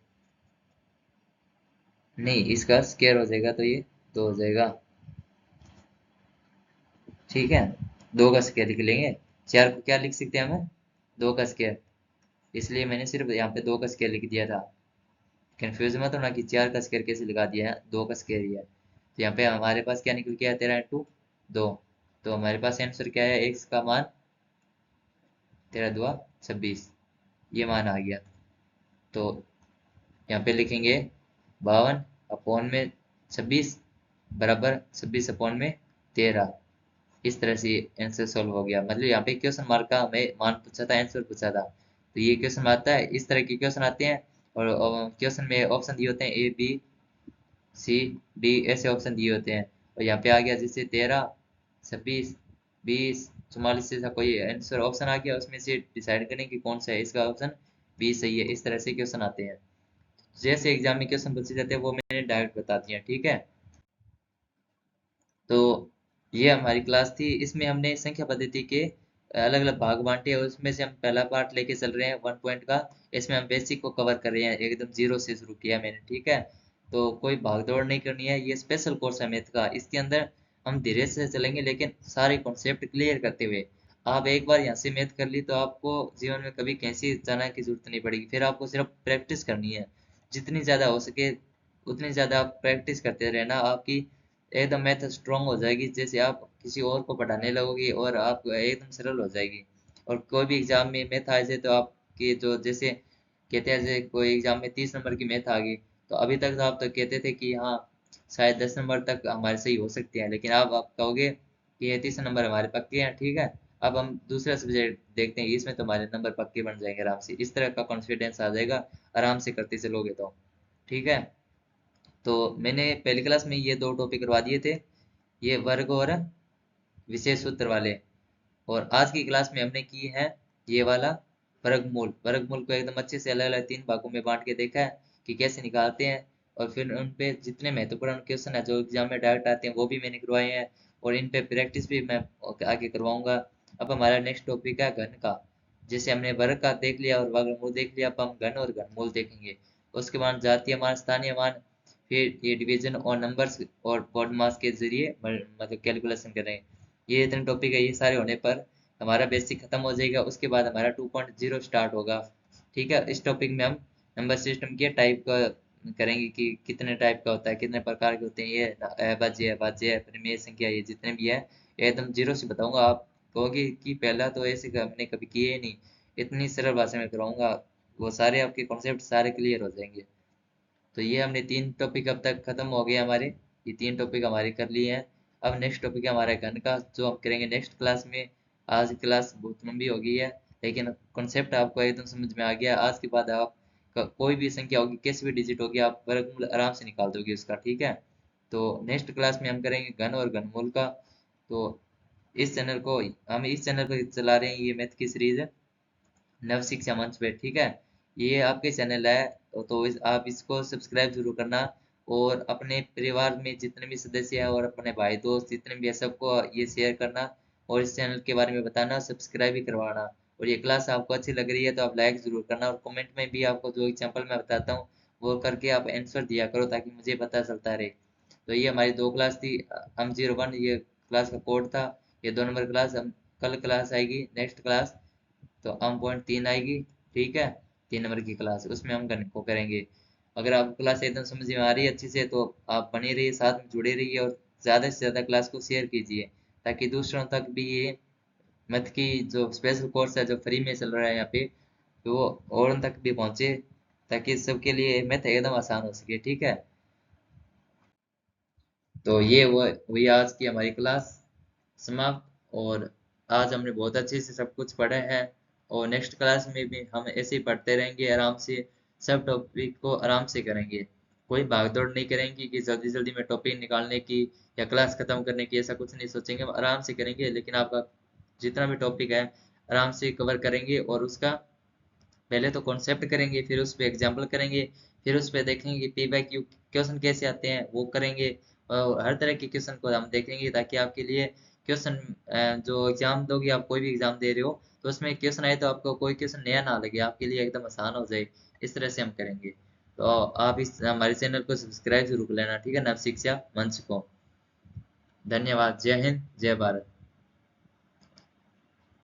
नहीं इसका स्क्वायर हो जाएगा तो ये 2 हो जाएगा, ठीक है, 2 का स्क्वायर लिख लेंगे, 4 को क्या लिख सकते हैं हमें, 2 का स्क्वायर, इसलिए मैंने सिर्फ यहाँ पे 2 का स्क्वायर लिख दिया था। कंफ्यूज मत होना कि 4 का स्क्वायर कैसे लगा दिया है, 2 का स्क्वायर ही है। तो यहाँ पे हमारे पास क्या निकल के आया, 13 × 2, तो हमारे पास आंसर क्या है, एक्स का मान 13×2 = 26, ये मान आ गया। तो यहाँ पे लिखेंगे 52 अपॉन में 26, बराबर 26/13। इस तरह से आंसर सॉल्व हो गया। मतलब यहाँ पे क्वेश्चन मार्क का हमें मान पूछा था, आंसर पूछा था, तो ये क्वेश्चन आता है, इस तरह के क्वेश्चन आते हैं। और क्वेश्चन में ऑप्शन दिए होते हैं ए बी सी डी, ऐसे ऑप्शन दिए होते हैं। और यहाँ पे आ गया जैसे 13, 26, 20, 44 से कोई आंसर ऑप्शन आ गया, उसमें से डिसाइड करें कि कौन सा है। इसका ऑप्शन बी सही है। इस तरह से क्वेश्चन आते हैं। जैसे एग्जाम में क्वेश्चन पूछे जाते हैं वो मैंने डायरेक्ट बता दिया, ठीक है। तो ये हमारी क्लास थी, इसमें हमने संख्या पद्धति के अलग अलग भाग बांटे और उसमें से हम पहला पार्ट लेके चल रहे हैं 1 पॉइंट का। इसमें हम बेसिक को कवर कर रहे हैं, एकदम जीरो से शुरू किया मैंने, ठीक है। तो कोई भाग दौड़ नहीं करनी है, ये स्पेशल कोर्स है मैथ का। इसके अंदर हम धीरे से चलेंगे लेकिन सारे कॉन्सेप्ट क्लियर करते हुए। आप एक बार यहाँ से मैथ कर ली तो आपको जीवन में कभी कहीं जाना की जरूरत नहीं पड़ेगी। फिर आपको सिर्फ प्रैक्टिस करनी है, जितनी ज्यादा हो सके उतनी ज्यादा आप प्रैक्टिस करते रहना। आपकी एकदम मेथड स्ट्रांग हो जाएगी, जैसे आप किसी और को पढ़ाने लगोगे और आप एकदम सरल हो जाएगी। और कोई भी एग्जाम में मैथ आ जाए तो आपके जो जैसे कहते हैं, जैसे कोई एग्जाम में 30 नंबर की मैथ आ गई, तो अभी तक तो आप तो कहते थे कि हाँ शायद 10 नंबर तक हमारे सही हो सकते हैं, लेकिन अब आप कहोगे कि ये 30 नंबर हमारे पक्के हैं, ठीक है। अब हम दूसरा सब्जेक्ट देखते हैं, इसमें तो हमारे नंबर पक्के बन जाएंगे आराम से। इस तरह का कॉन्फिडेंस आ जाएगा आराम से करते चलोगे तो, ठीक है। तो मैंने पहली क्लास में ये दो टॉपिक करवा दिए थे, ये वर्ग और विशेष सूत्र वाले। और आज की क्लास में हमने की है ये वाला वर्गमूल। वर्गमूल को एकदम अच्छे से अलग अलग 3 भागों में बांट के देखा है कि कैसे निकालते हैं। और फिर उन पे जितने महत्वपूर्ण क्वेश्चन है जो एग्जाम में डायरेक्ट आते हैं वो भी मैंने करवाए हैं, और इन पे प्रैक्टिस भी मैं आगे करवाऊंगा। अब हमारा नेक्स्ट टॉपिक है घन का। जैसे हमने वर्ग का देख लिया और वर्गमूल देख लिया, अब हम घन और घनमूल देखेंगे। उसके बाद जातीय मान, स्थानीय मान, फिर ये डिवीजन और नंबर्स और बॉड मास के जरिए मतलब कैलकुलेशन करेंगे। ये इतने टॉपिक है, ये सारे होने पर हमारा बेसिक खत्म हो जाएगा। उसके बाद हमारा 2.0 स्टार्ट होगा, ठीक है। इस टॉपिक में हम नंबर सिस्टम के टाइप का करेंगे कि कितने टाइप का होता है, कितने प्रकार के होते हैं, ये अभाज्य अभाज्य परिमेय संख्या, ये जितने भी है ये एकदम जीरो से बताऊंगा। आप कहोगे कि पहला तो ऐसे हमने कभी किए ही नहीं, इतनी सरल भाषा में कराऊंगा, वो सारे आपके कॉन्सेप्ट सारे क्लियर हो जाएंगे। तो ये हमने 3 टॉपिक अब तक खत्म हो गए हमारे, ये 3 टॉपिक हमारे कर लिए हैं। अब नेक्स्ट टॉपिक है हमारा घन का, जो हम करेंगे नेक्स्ट क्लास में। आज क्लास बहुत लंबी हो गई है, लेकिन कॉन्सेप्ट आपको एकदम समझ में आ गया। आज के बाद आप कोई भी संख्या होगी, कैसी भी डिजिट होगी, आप वर्गमूल आराम से निकाल दोगे उसका, ठीक है। तो नेक्स्ट क्लास में हम करेंगे घन और घनमूल का। तो इस चैनल को हम इस चैनल पर चला रहे हैं, ये मैथ की सीरीज है नव शिक्षा मंच पे, ठीक है। ये आपके चैनल है, तो आप इसको सब्सक्राइब जरूर करना। और अपने परिवार में जितने भी सदस्य हैं और अपने भाई दोस्त जितने भी हैं सबको ये शेयर करना, और इस चैनल के बारे में बताना, सब्सक्राइब भी करवाना। और ये क्लास आपको अच्छी लग रही है तो आप लाइक जरूर करना, और कमेंट में भी आपको जो एग्जाम्पल मैं बताता हूँ वो करके आप आंसर दिया करो, ताकि मुझे पता चलता रहे। तो ये हमारी 2 क्लास थी। हम 01 ये क्लास का कोड था। ये 2 नंबर क्लास, हम कल क्लास आएगी नेक्स्ट क्लास, तो M.3 आएगी, ठीक है। 3 नंबर की क्लास, उसमें हम गणित को करेंगे। अगर आपको क्लास एकदम समझ में आ रही है अच्छे से, तो आप बने रहिए, साथ में जुड़े रहिए, और ज़्यादा से ज़्यादा क्लास को शेयर कीजिए, ताकि दूसरों तक भी ये मैथ की जो स्पेशल कोर्स है जो फ्री में चल रहा है यहाँ पे, तो वो और उन तक भी पहुँचे, ताकि सबके लिए मैथ एकदम आसान हो सके, ठीक है। तो ये वो हुई आज की हमारी क्लास समाप्त। और आज हमने बहुत अच्छे से सब कुछ पढ़ा है, और नेक्स्ट क्लास में भी हम ऐसे ही पढ़ते रहेंगे आराम से। सब टॉपिक को आराम से करेंगे, कोई भागदौड़ नहीं करेंगे कि जल्दी जल्दी में टॉपिक निकालने की या क्लास खत्म करने की, ऐसा कुछ नहीं सोचेंगे। हम आराम से करेंगे, लेकिन आपका जितना भी टॉपिक है आराम से कवर करेंगे। और उसका पहले तो कॉन्सेप्ट करेंगे, फिर उस पे एग्जाम्पल करेंगे, फिर उस पे देखेंगे कि P/Q क्वेश्चन कैसे आते हैं वो करेंगे। और हर तरह के क्वेश्चन को हम देखेंगे, ताकि आपके लिए क्वेश्चन जो एग्जाम दोगे, आप कोई भी एग्जाम दे रहे हो तो उसमें क्वेश्चन आए तो आपको कोई क्वेश्चन नया ना लगे, आपके लिए एकदम आसान हो जाए। इस तरह से हम करेंगे। तो आप इस हमारे चैनल को सब्सक्राइब जरूर कर लेना, ठीक है, नव शिक्षा मंच को। धन्यवाद। जय हिंद, जय भारत।